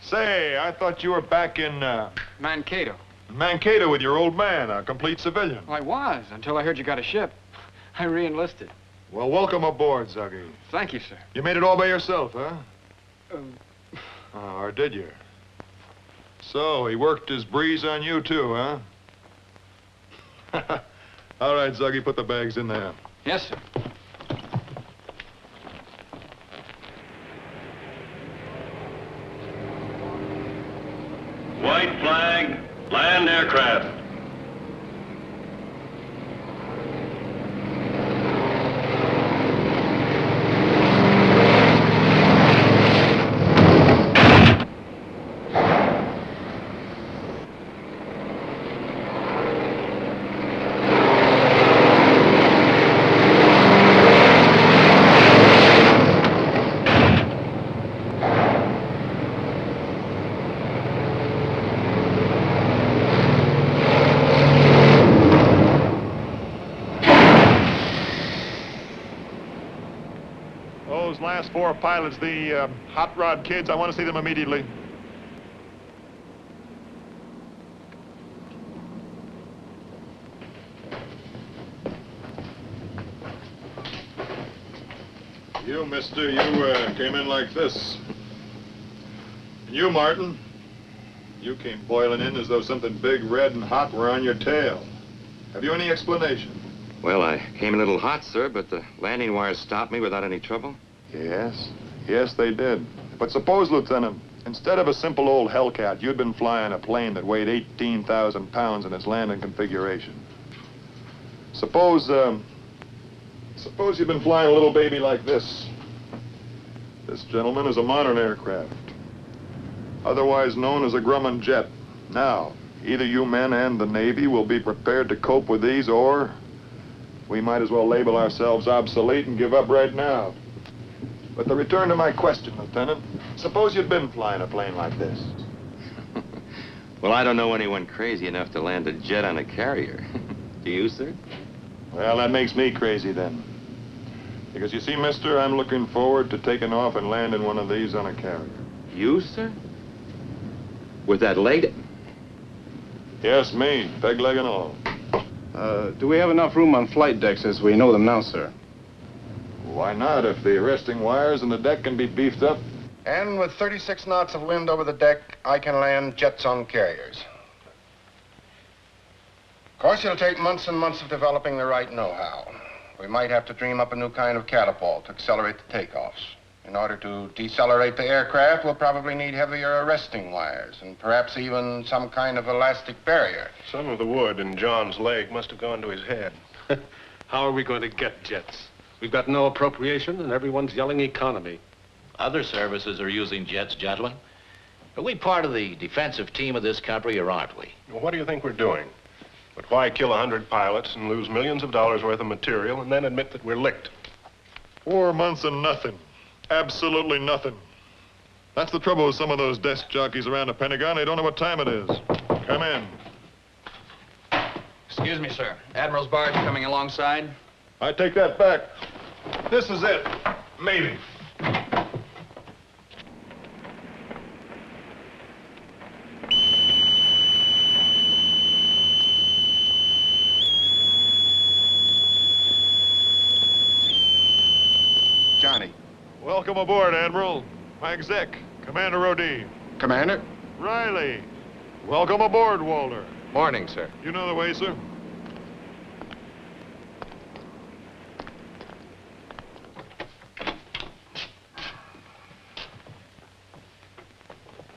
Say, I thought you were back in, Mankato. Mankato with your old man, a complete civilian. Well, I was, until I heard you got a ship. I re-enlisted. Well, welcome aboard, Zuggy. Thank you, sir. You made it all by yourself, huh? Or did you? So, he worked his breeze on you, too, huh? All right, Zuggy, put the bags in there. Yes, sir. White flag, land aircraft. Last four pilots, the hot rod kids, I want to see them immediately. You, mister, you came in like this. And you, Martin, you came boiling in as though something big, red, and hot were on your tail. Have you any explanation? Well, I came a little hot, sir, but the landing wires stopped me without any trouble. Yes, they did. But suppose, Lieutenant, instead of a simple old Hellcat, you'd been flying a plane that weighed 18,000 pounds in its landing configuration. Suppose you've been flying a little baby like this. This, gentleman, is a modern aircraft, otherwise known as a Grumman jet. Now, either you men and the Navy will be prepared to cope with these, or we might as well label ourselves obsolete and give up right now. But to return to my question, Lieutenant, suppose you'd been flying a plane like this. Well, I don't know anyone crazy enough to land a jet on a carrier. Do you, sir? Well, that makes me crazy then. Because you see, mister, I'm looking forward to taking off and landing one of these on a carrier. You, sir? With that leg? Yes, me, peg leg and all. Do we have enough room on flight decks as we know them now, sir? Why not, if the arresting wires in the deck can be beefed up? And with 36 knots of wind over the deck, I can land jets on carriers. Of course, it'll take months and months of developing the right know-how. We might have to dream up a new kind of catapult to accelerate the takeoffs. In order to decelerate the aircraft, we'll probably need heavier arresting wires and perhaps even some kind of elastic barrier. Some of the wood in John's leg must have gone to his head. How are we going to get jets? We've got no appropriation, and everyone's yelling economy. Other services are using jets, gentlemen. Are we part of the defensive team of this country, or aren't we? Well, what do you think we're doing? But why kill 100 pilots and lose millions of dollars worth of material and then admit that we're licked? 4 months and nothing. Absolutely nothing. That's the trouble with some of those desk jockeys around the Pentagon. They don't know what time it is. Come in. Excuse me, sir. Admiral's barge coming alongside. I take that back. This is it. Maybe. Johnny. Welcome aboard, Admiral. My exec, Commander Rodin. Commander? Riley. Welcome aboard, Walter. Morning, sir. You know the way, sir?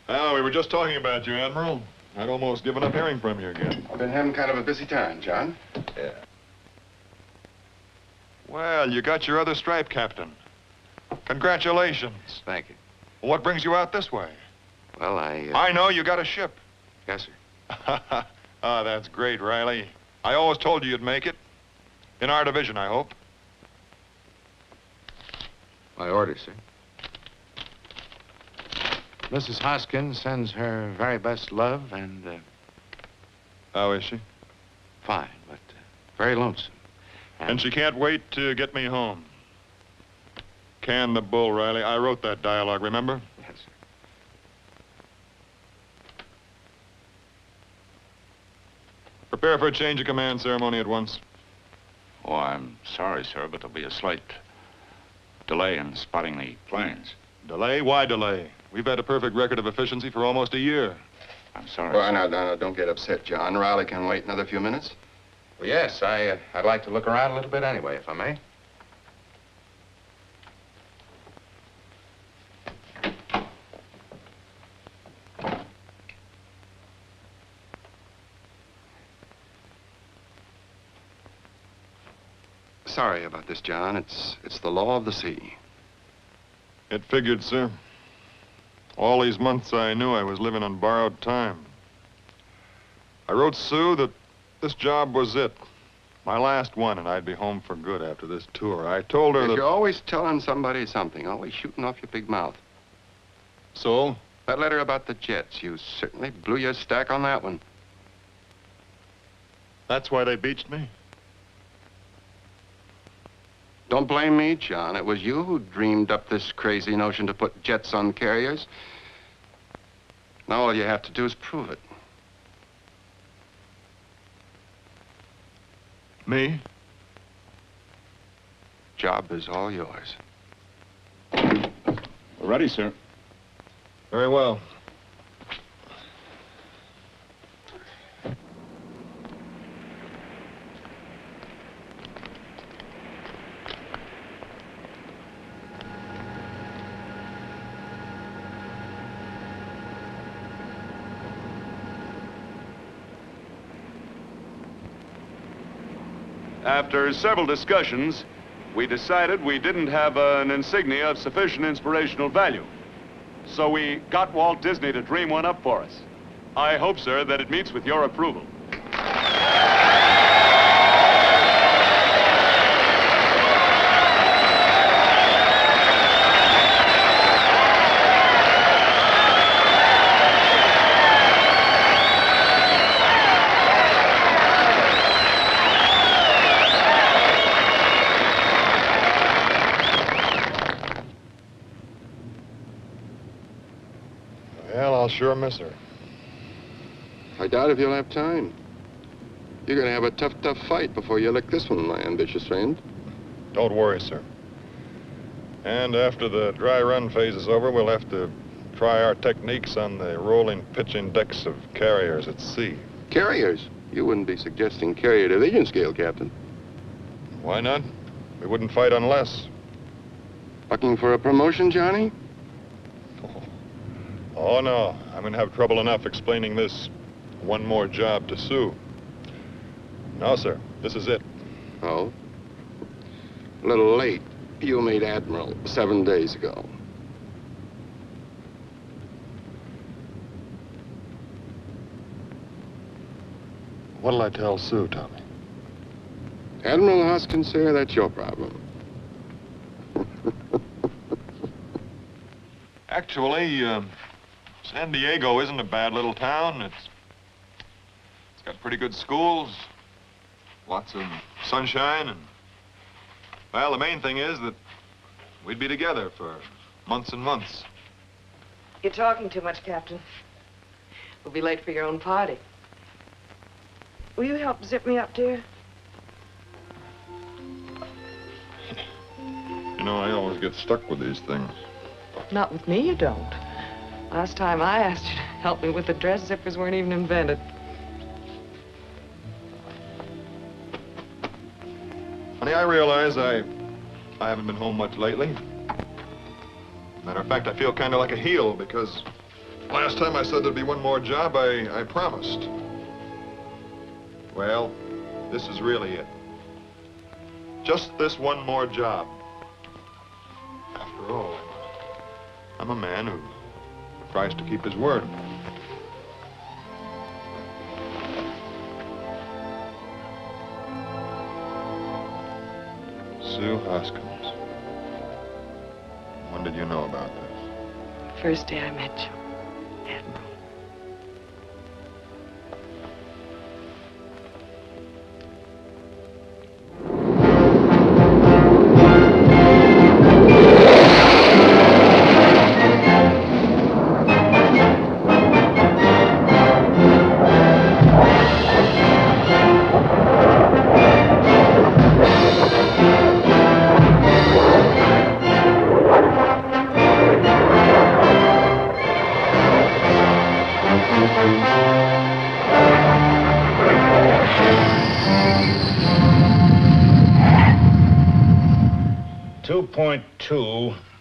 Oh, we were just talking about you, Admiral. I'd almost given up hearing from you again. I've been having kind of a busy time, John. Yeah. Well, you got your other stripe, Captain. Congratulations. Thank you. What brings you out this way? Well, I know, you got a ship. Yes, sir. Ah, that's great, Riley. I always told you you'd make it. In our division, I hope. My orders, sir. Mrs. Hoskins sends her very best love and, How is she? fine, but very lonesome. And she can't wait to get me home. Can the bull, Riley. I wrote that dialogue, remember? Yes, sir. Prepare for a change of command ceremony at once. Oh, I'm sorry, sir, but there'll be a slight delay in spotting the planes. Delay? Why delay? We've had a perfect record of efficiency for almost a year. I'm sorry. Well, no, don't get upset, John. Riley can wait another few minutes. Well, yes, I'd like to look around a little bit anyway, if I may. Sorry about this, John. It's the law of the sea. It figured, sir. All these months I knew I was living on borrowed time. I wrote Sue that this job was it. My last one, and I'd be home for good after this tour. I told her that... You're always telling somebody something, always shooting off your big mouth. So? That letter about the jets, you certainly blew your stack on that one. That's why they beached me? Don't blame me, John. It was you who dreamed up this crazy notion to put jets on carriers. Now all you have to do is prove it. Me? Job is all yours. We're ready, sir. Very well. After several discussions, we decided we didn't have an insignia of sufficient inspirational value. So we got Walt Disney to dream one up for us. I hope, sir, that it meets with your approval. Well, I'll sure miss her. I doubt if you'll have time. You're going to have a tough fight before you lick this one, my ambitious friend. Don't worry, sir. And after the dry run phase is over, we'll have to try our techniques on the rolling pitching decks of carriers at sea. Carriers? You wouldn't be suggesting carrier division scale, Captain. Why not? We wouldn't fight unless. Looking for a promotion, Johnny? Oh, no. I'm going to have trouble enough explaining this one more job to Sue. No, sir. This is it. Oh? A little late. You made Admiral 7 days ago. What'll I tell Sue, Tommy? Admiral Hoskins, sir, that's your problem. Actually, San Diego isn't a bad little town. It's got pretty good schools, lots of sunshine, and, well, the main thing is that we'd be together for months and months. You're talking too much, Captain. We'll be late for your own party. Will you help zip me up, dear? You know, I always get stuck with these things. Not with me, you don't. Last time I asked you to help me with the dress, zippers weren't even invented. Honey, I realize I haven't been home much lately. Matter of fact, I feel kind of like a heel because last time I said there'd be one more job, I promised. Well, this is really it. Just this one more job. After all, I'm a man who tries to keep his word. Sue Hoskins. When did you know about this? First day I met you, Admiral.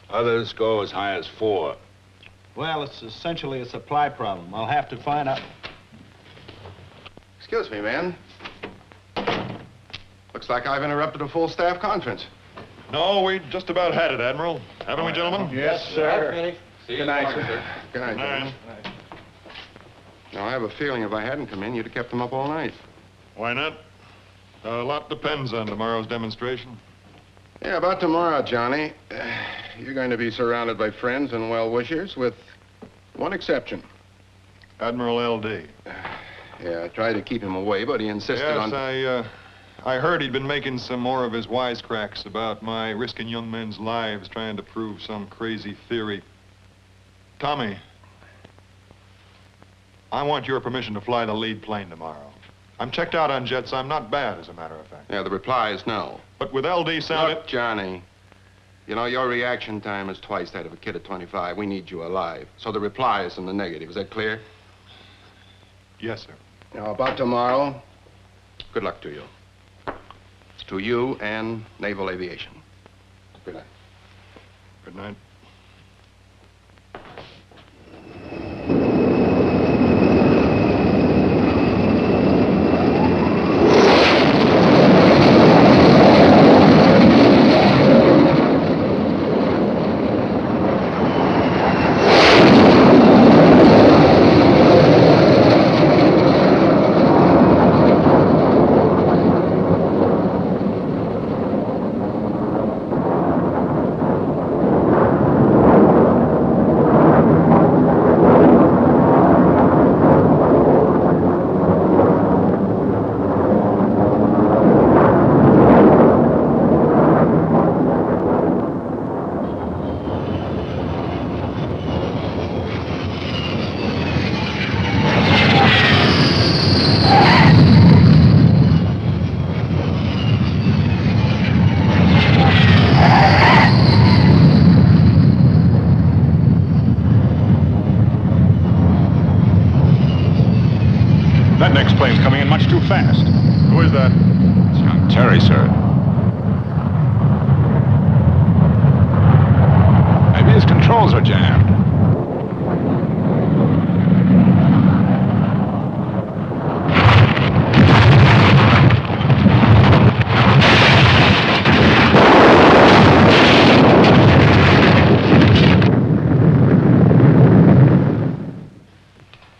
Others go as high as 4. Well, it's essentially a supply problem. I'll have to find out. Excuse me, man. Looks like I've interrupted a full staff conference. No, we just about had it, Admiral. Haven't we, gentlemen? Yes, sir. Good night, sir. Good night, gentlemen. Now, I have a feeling if I hadn't come in, you'd have kept them up all night. Why not? A lot depends on tomorrow's demonstration. Yeah, about tomorrow, Johnny. You're going to be surrounded by friends and well-wishers, with one exception. Admiral L.D. Yeah, I tried to keep him away, but he insisted on... Yes, I heard he'd been making some more of his wisecracks about my risking young men's lives trying to prove some crazy theory. Tommy, I want your permission to fly the lead plane tomorrow. I'm checked out on jets. I'm not bad, as a matter of fact. Yeah, the reply is no. But with LD sounded... Look, Johnny, you know, your reaction time is twice that of a kid at 25. We need you alive. So the reply is in the negative. Is that clear? Yes, sir. Now, about tomorrow, good luck to you. To you and Naval Aviation. Good night. Good night. That next plane's coming in much too fast. Who is that? It's young Terry, sir. Maybe his controls are jammed.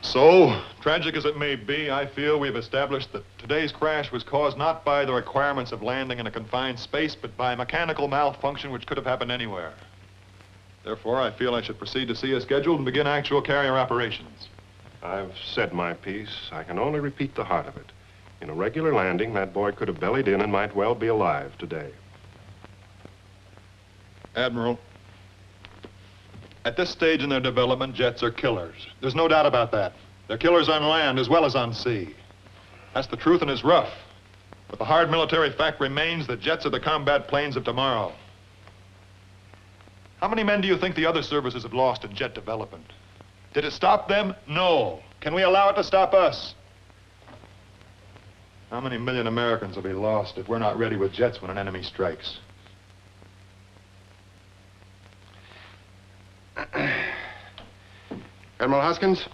So, tragic as it may be, I feel we've established that today's crash was caused not by the requirements of landing in a confined space, but by mechanical malfunction which could have happened anywhere. Therefore, I feel I should proceed to see as scheduled and begin actual carrier operations. I've said my piece. I can only repeat the heart of it. In a regular landing, that boy could have bellied in and might well be alive today. Admiral, at this stage in their development, jets are killers. There's no doubt about that. They're killers on land as well as on sea. That's the truth and it's rough. But the hard military fact remains that jets are the combat planes of tomorrow. How many men do you think the other services have lost in jet development? Did it stop them? No. Can we allow it to stop us? How many million Americans will be lost if we're not ready with jets when an enemy strikes? Admiral Hoskins,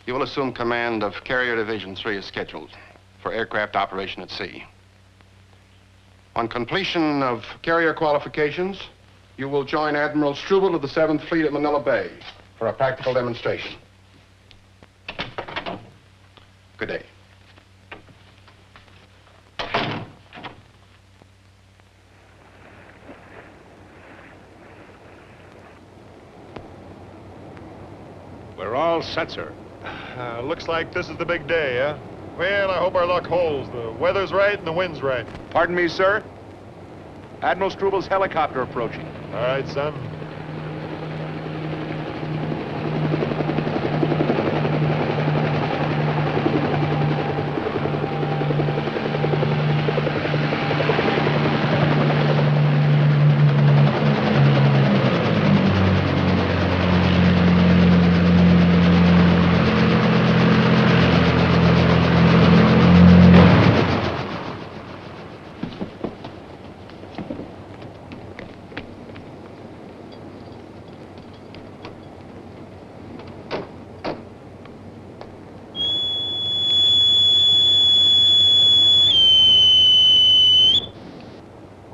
you will assume command of Carrier Division 3 as scheduled for aircraft operation at sea. On completion of carrier qualifications, you will join Admiral Struble of the 7th Fleet at Manila Bay for a practical demonstration. Good day. We're all set, sir. Looks like this is the big day, eh? Well, I hope our luck holds. The weather's right and the wind's right. Pardon me, sir. Admiral Strubel's helicopter approaching. All right, son.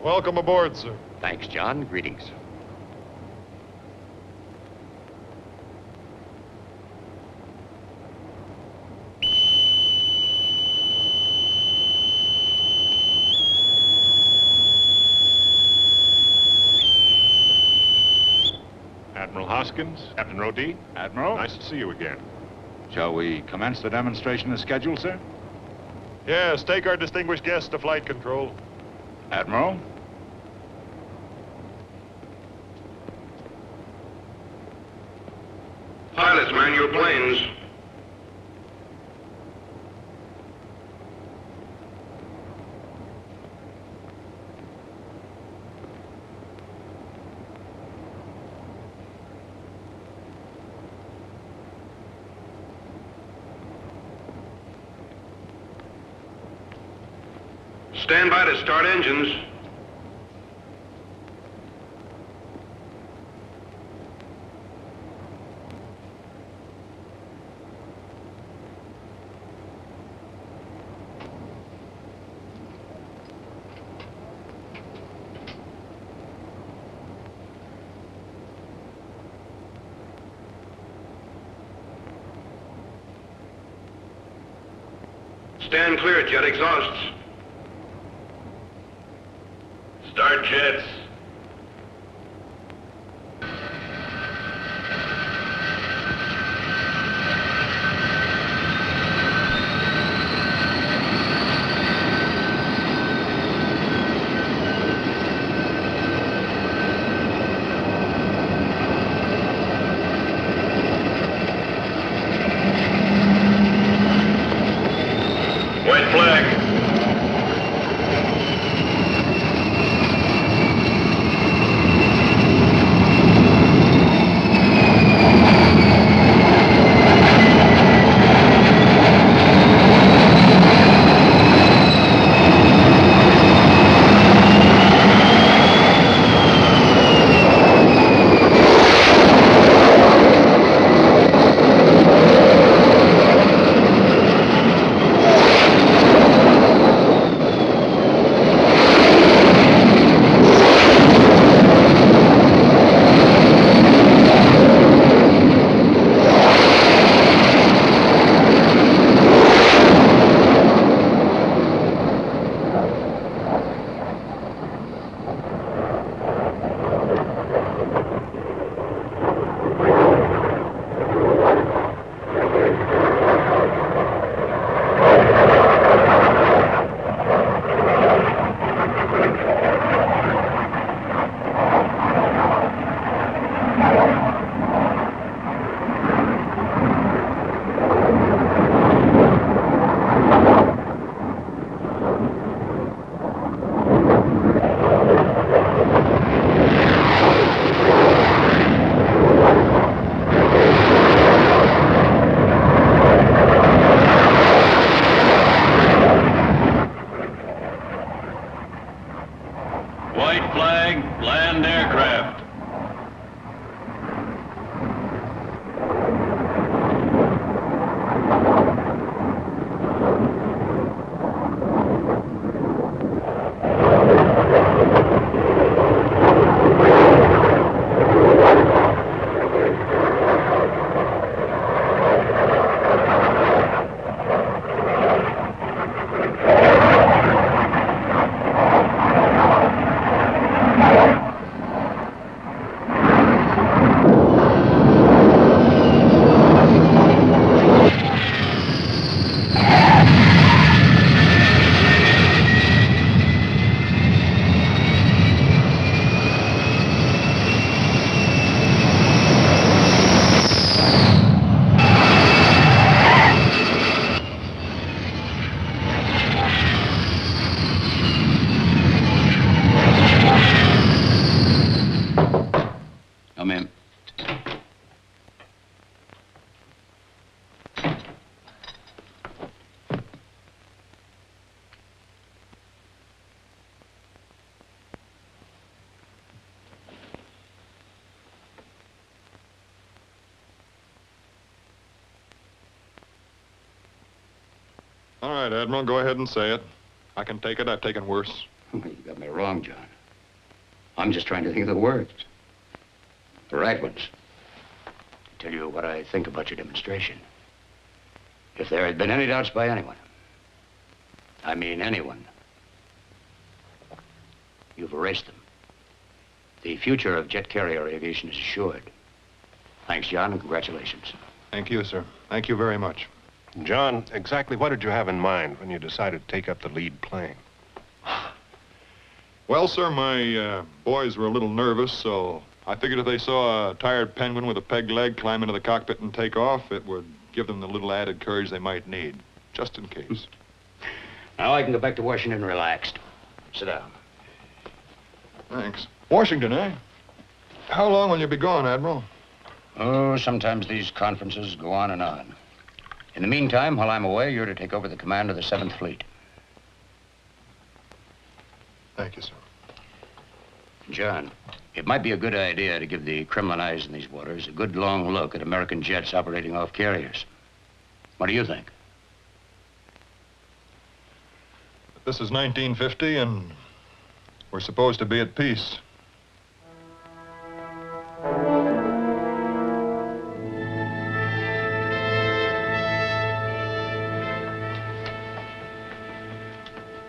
Welcome aboard, sir. Thanks, John. Greetings. Admiral Hoskins, Captain Rodee. Admiral. Nice to see you again. Shall we commence the demonstration as scheduled, sir? Yes, take our distinguished guest to flight control. Admiral. Pilots, man your planes. Stand by to start engines. Stand clear, jet exhausts. Start jets. White flag. Land aircraft. Come in. All right, Admiral, go ahead and say it. I can take it. I've taken worse. You got me wrong, John. I'm just trying to think of the words. The right ones. Tell you what I think about your demonstration. If there had been any doubts by anyone, I mean anyone, you've erased them. The future of jet carrier aviation is assured. Thanks, John, and congratulations. Thank you, sir. Thank you very much. John, exactly what did you have in mind when you decided to take up the lead plane? Well, sir, my boys were a little nervous, so I figured if they saw a tired penguin with a peg leg climb into the cockpit and take off, it would give them the little added courage they might need, just in case. Now I can go back to Washington relaxed. Sit down. Thanks. Washington, eh? How long will you be gone, Admiral? Oh, sometimes these conferences go on and on. In the meantime, while I'm away, you're to take over the command of the 7th Fleet. Thank you, sir. John, it might be a good idea to give the criminal eyes in these waters a good long look at American jets operating off carriers. What do you think? This is 1950, and we're supposed to be at peace.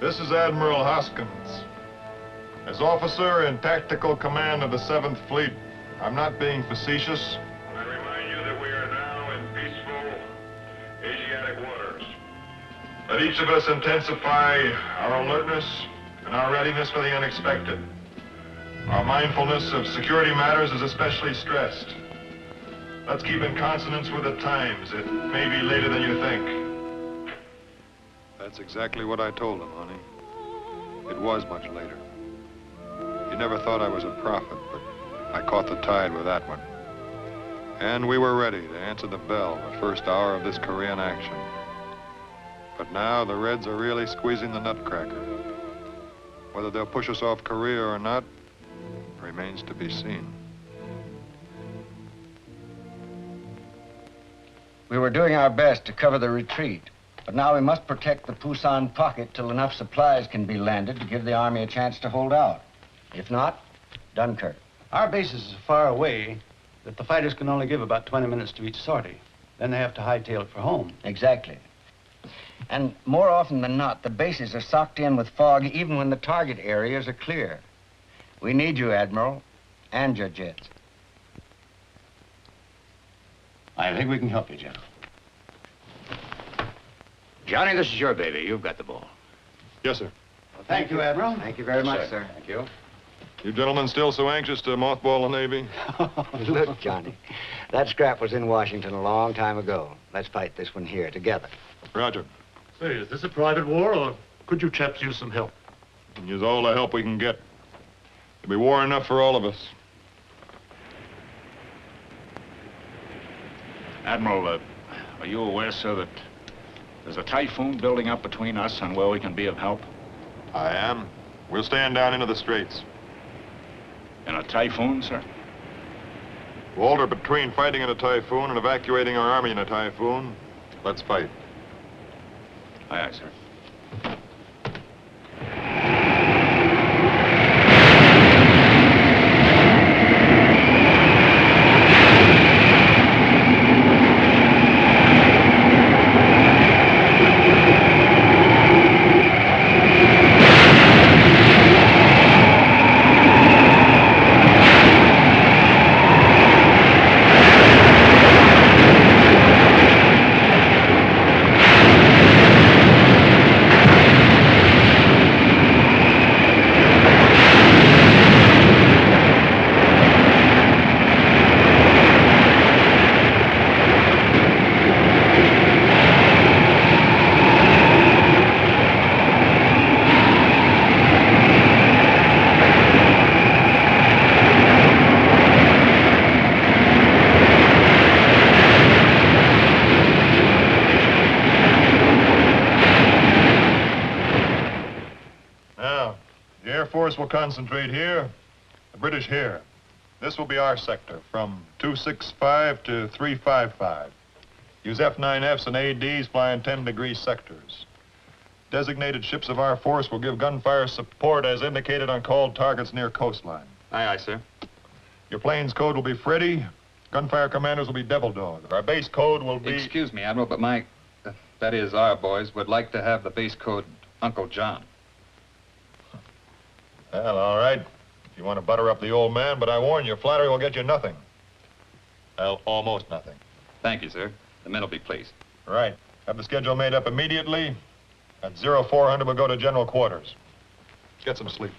This is Admiral Hoskins. As officer in tactical command of the 7th Fleet, I'm not being facetious. I remind you that we are now in peaceful Asiatic waters. Let each of us intensify our alertness and our readiness for the unexpected. Our mindfulness of security matters is especially stressed. Let's keep in consonance with the times. It may be later than you think. That's exactly what I told him, honey. It was much later. You never thought I was a prophet, but I caught the tide with that one. And we were ready to answer the bell the first hour of this Korean action. But now the Reds are really squeezing the nutcracker. Whether they'll push us off Korea or not remains to be seen. We were doing our best to cover the retreat, but now we must protect the Pusan pocket till enough supplies can be landed to give the Army a chance to hold out. If not, Dunkirk. Our base is so far away that the fighters can only give about 20 minutes to each sortie. Then they have to hightail it for home. Exactly. And more often than not, the bases are socked in with fog even when the target areas are clear. We need you, Admiral, and your jets. I think we can help you, General. Johnny, this is your baby. You've got the ball. Yes, sir. Well, thank you, Admiral. Thank you very much, sir. Thank you. You gentlemen still so anxious to mothball the Navy? Look, Johnny, that scrap was in Washington a long time ago. Let's fight this one here together. Roger. Say, is this a private war, or could you chaps use some help? We can use all the help we can get. There'll be war enough for all of us. Admiral, are you aware, sir, that there's a typhoon building up between us and where we can be of help? I am. We'll stand down into the straits. In a typhoon, sir? Walter, between fighting in a typhoon and evacuating our army in a typhoon, let's fight. Aye, aye, sir. Will concentrate here, the British here. This will be our sector, from 265 to 355. Use F-9Fs and ADs flying 10-degree sectors. Designated ships of our force will give gunfire support as indicated on called targets near coastline. Aye, aye, sir. Your plane's code will be Freddy. Gunfire commanders will be Devil Dog. Our base code will be... Excuse me, Admiral, but that is, our boys would like to have the base code Uncle John. Well, all right. If you want to butter up the old man, but I warn you, flattery will get you nothing. Well, almost nothing. Thank you, sir. The men will be pleased. Right. Have the schedule made up immediately. At 0400, we'll go to general quarters. Get some sleep.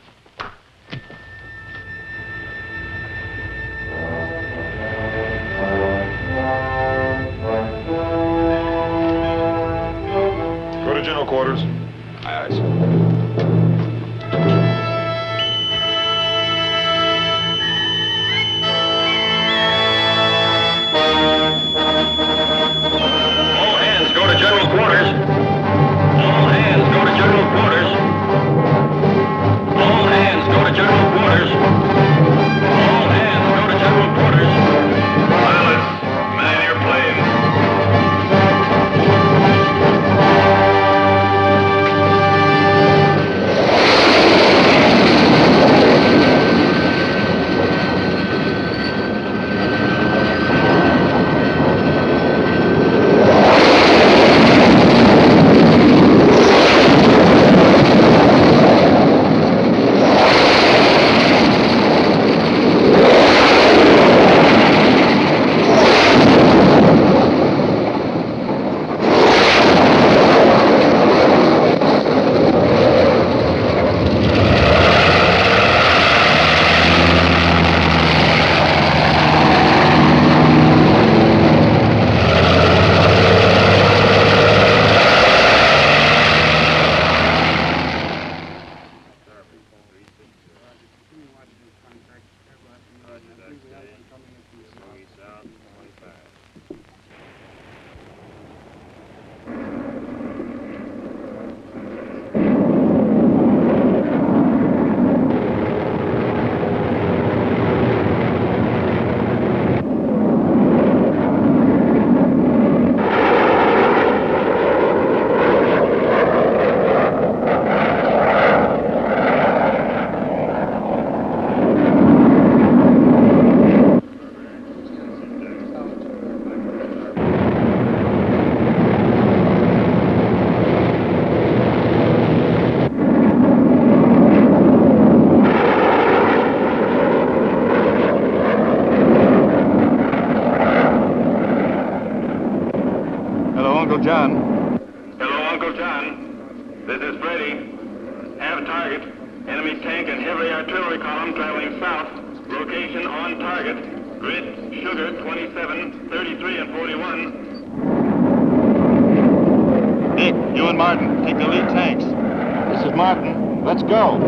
Go to general quarters. Aye, aye, sir. Go to general quarters. All hands go to general quarters. All hands go to general quarters. All hands go to general quarters. Pilots, man your plane. Uncle John. Hello, Uncle John. This is Freddy. Have target. Enemy tank and heavy artillery column traveling south. Location on target. Grid, Sugar, 27, 33, and 41. Dick, you and Martin, take the lead tanks. This is Martin. Let's go.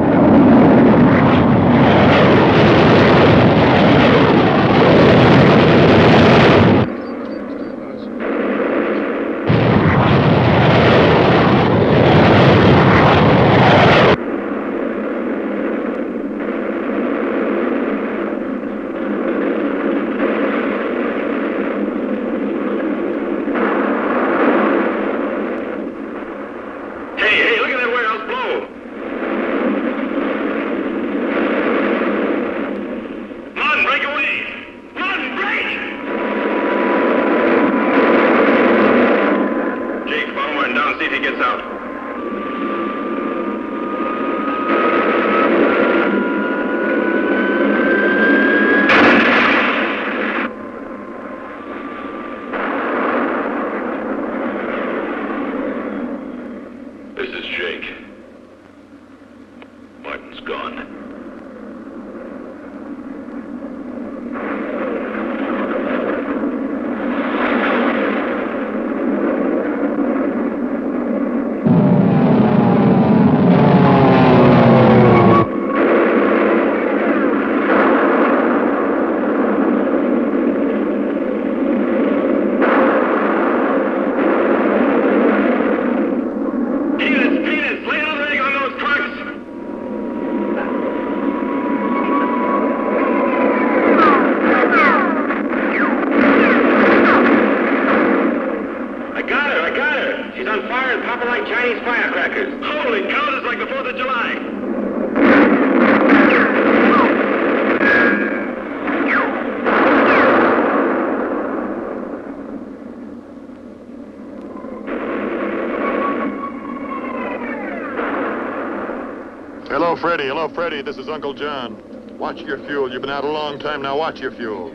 Freddie. Hello, Freddie. This is Uncle John. Watch your fuel. You've been out a long time now. Watch your fuel.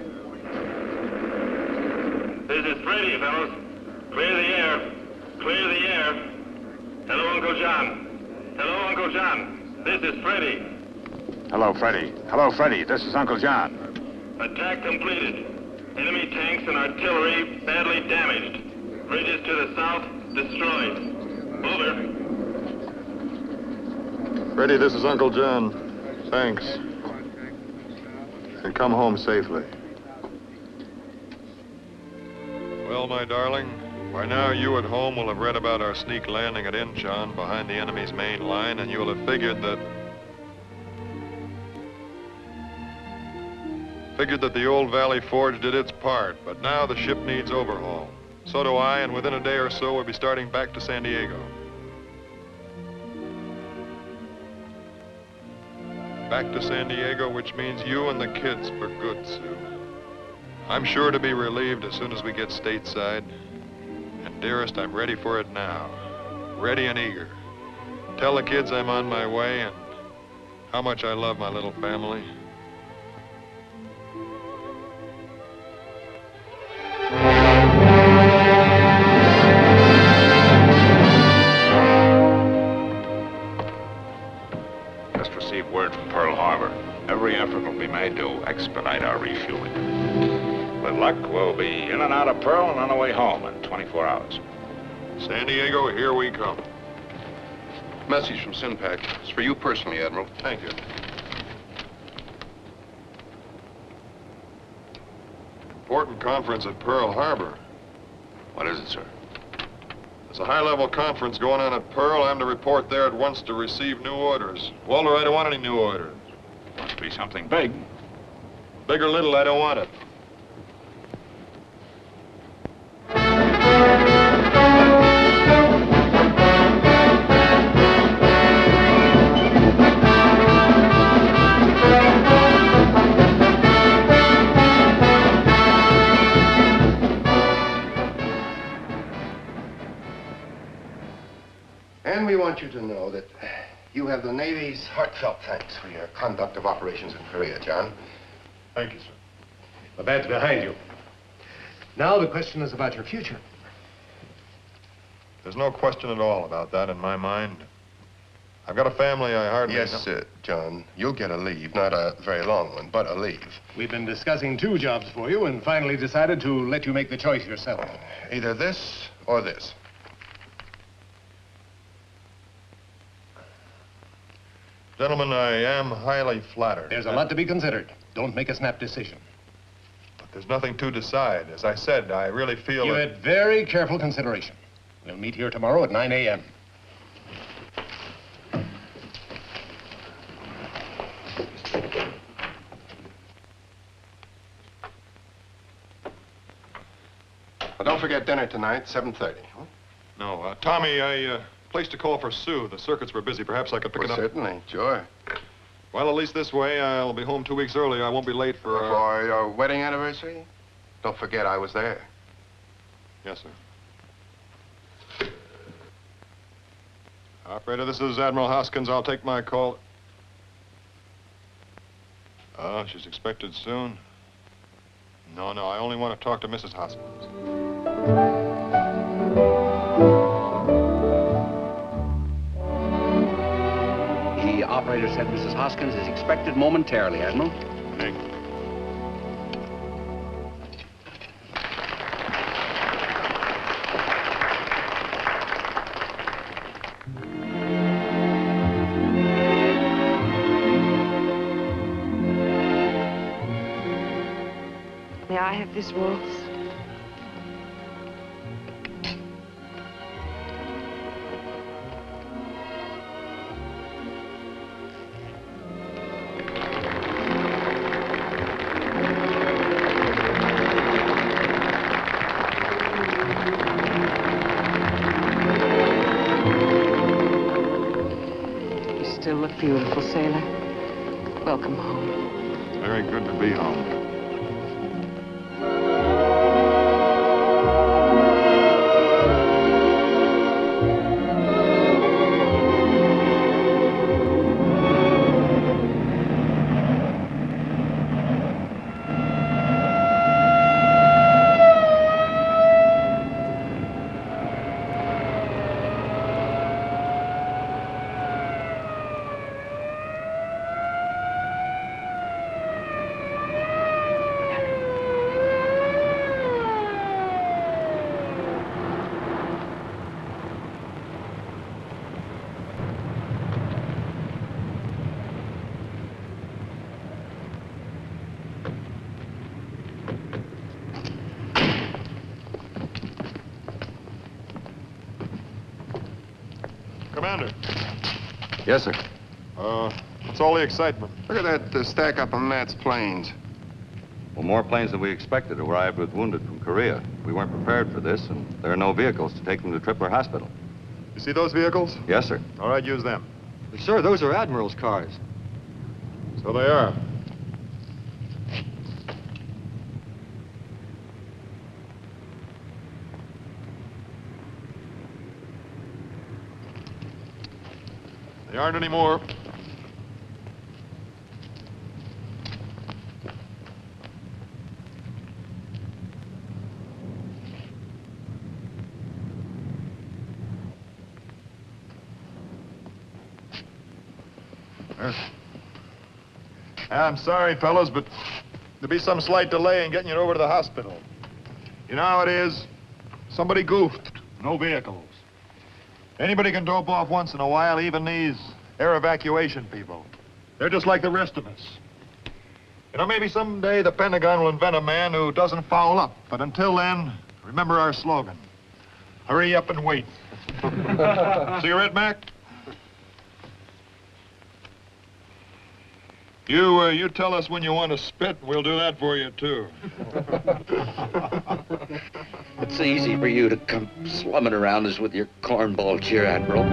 This is Freddie, fellows. Clear the air. Clear the air. Hello, Uncle John. Hello, Uncle John. This is Freddie. Hello, Freddie. Hello, Freddie. This is Uncle John. Attack completed. Enemy tanks and artillery badly damaged. Bridges to the south destroyed. Over. Freddie, this is Uncle John. Thanks. And come home safely. Well, my darling, by now you at home will have read about our sneak landing at Incheon behind the enemy's main line, and you will have figured that the Old Valley Forge did its part, but now the ship needs overhaul. So do I, and within a day or so, we'll be starting back to San Diego. Back to San Diego, which means you and the kids for good, Sue. I'm sure to be relieved as soon as we get stateside. And dearest, I'm ready for it now. Ready and eager. Tell the kids I'm on my way and how much I love my little family. Just received word from Pearl Harbor. Every effort will be made to expedite our refueling. With luck, we'll be in and out of Pearl and on our way home in 24 hours. San Diego, here we come. Message from Sinpak. It's for you personally, Admiral. Thank you. Important conference at Pearl Harbor. What is it, sir? There's a high-level conference going on at Pearl. I'm to report there at once to receive new orders. Walter, I don't want any new orders. Must be something big. Big or little, I don't want it. And we want you to know that you have the Navy's heartfelt thanks for your conduct of operations in Korea, John. Thank you, sir. The bad's behind you. Now the question is about your future. There's no question at all about that in my mind. I've got a family I hardly know. Yes, John. You'll get a leave. Not a very long one, but a leave. We've been discussing 2 jobs for you and finally decided to let you make the choice yourself. Either this or this. Gentlemen, I am highly flattered. There's a lot to be considered. Don't make a snap decision. But there's nothing to decide. As I said, I really feel You that... had very careful consideration. We'll meet here tomorrow at 9 a.m. Well, don't forget dinner tonight, 7:30. Huh? No, Tommy, I placed a call for Sue. The circuits were busy. Perhaps I could pick it up. Certainly, sure. Well, at least this way, I'll be home 2 weeks early. I won't be late for... For your wedding anniversary? Don't forget I was there. Yes, sir. Operator, this is Admiral Hoskins. I'll take my call. Oh, she's expected soon. No, I only want to talk to Mrs. Hoskins. The operator said Mrs. Hoskins is expected momentarily, Admiral. Thank you. May I have this waltz? You still look beautiful, sailor. Welcome home. It's very good to be home. Commander. Yes, sir. What's all the excitement? Look at that stack up of Matt's planes. Well, more planes than we expected arrived with wounded from Korea. We weren't prepared for this, and there are no vehicles to take them to Tripler Hospital. You see those vehicles? Yes, sir. All right, use them. Sir, those are Admiral's cars. So they are. They aren't anymore. I'm sorry, fellas, but there'll be some slight delay in getting you over to the hospital. You know how it is? Somebody goofed. No vehicles. Anybody can dope off once in a while, even these air evacuation people. They're just like the rest of us. You know, maybe someday the Pentagon will invent a man who doesn't foul up. But until then, remember our slogan. Hurry up and wait. Cigarette, Mac? You tell us when you want to spit, and we'll do that for you, too. It's easy for you to come slumming around us with your cornball cheer, Admiral.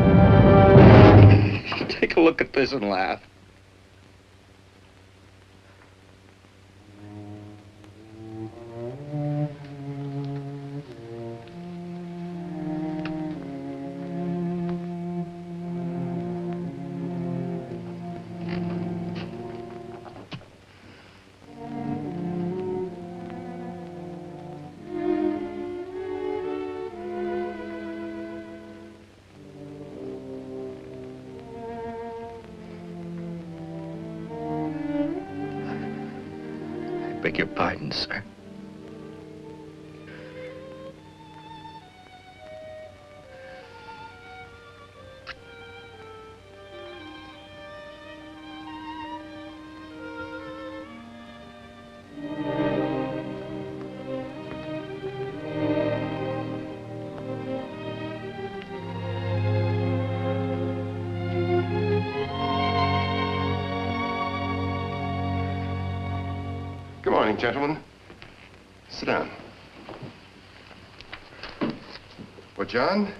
Take a look at this and laugh. Beg your pardon, sir. Good morning, gentlemen. Sit down. Well, John,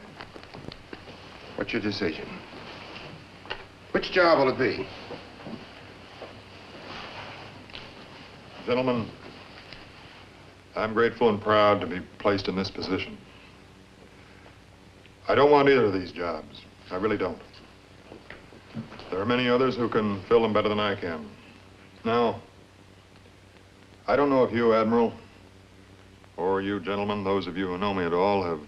what's your decision? Which job will it be? Gentlemen, I'm grateful and proud to be placed in this position. I don't want either of these jobs. I really don't. There are many others who can fill them better than I can. Now, I don't know if you, Admiral, or you gentlemen, those of you who know me at all, have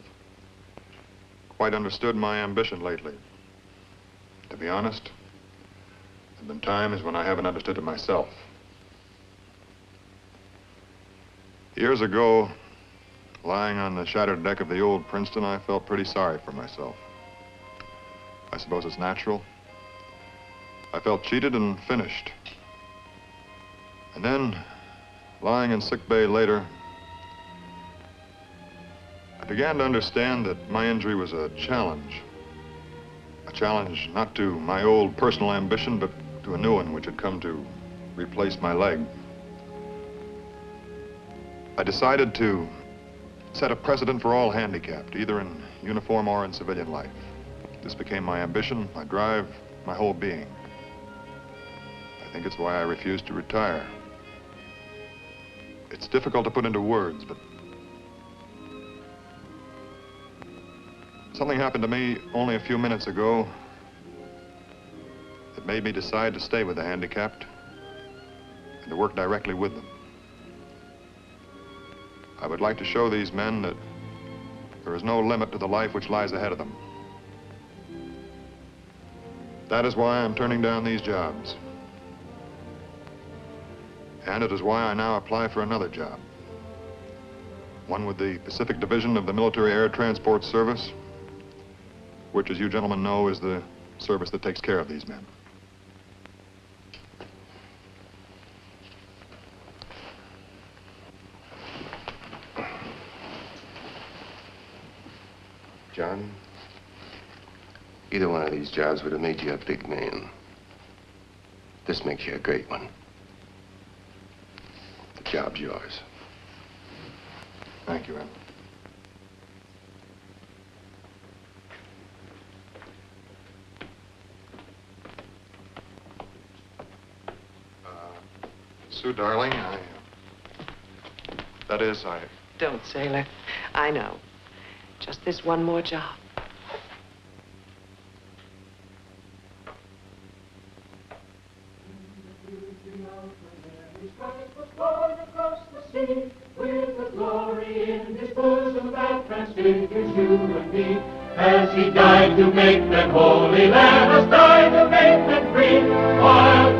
quite understood my ambition lately. To be honest, there have been times when I haven't understood it myself. Years ago, lying on the shattered deck of the old Princeton, I felt pretty sorry for myself. I suppose it's natural. I felt cheated and finished. And then, lying in sick bay later, I began to understand that my injury was a challenge. A challenge not to my old personal ambition, but to a new one which had come to replace my leg. I decided to set a precedent for all handicapped, either in uniform or in civilian life. This became my ambition, my drive, my whole being. I think it's why I refused to retire. It's difficult to put into words, but something happened to me only a few minutes ago that made me decide to stay with the handicapped and to work directly with them. I would like to show these men that there is no limit to the life which lies ahead of them. That is why I'm turning down these jobs. And it is why I now apply for another job. One with the Pacific Division of the Military Air Transport Service, which, as you gentlemen know, is the service that takes care of these men. John, Either one of these jobs would have made you a big man. This makes you a great one. The job's yours. Thank you, Ed. Sue, darling, that is, Don't, sailor. I know. Just this one more job. With the glory in his bosom that transfigures you and me. As he died to make them holy, let us die to make them free. While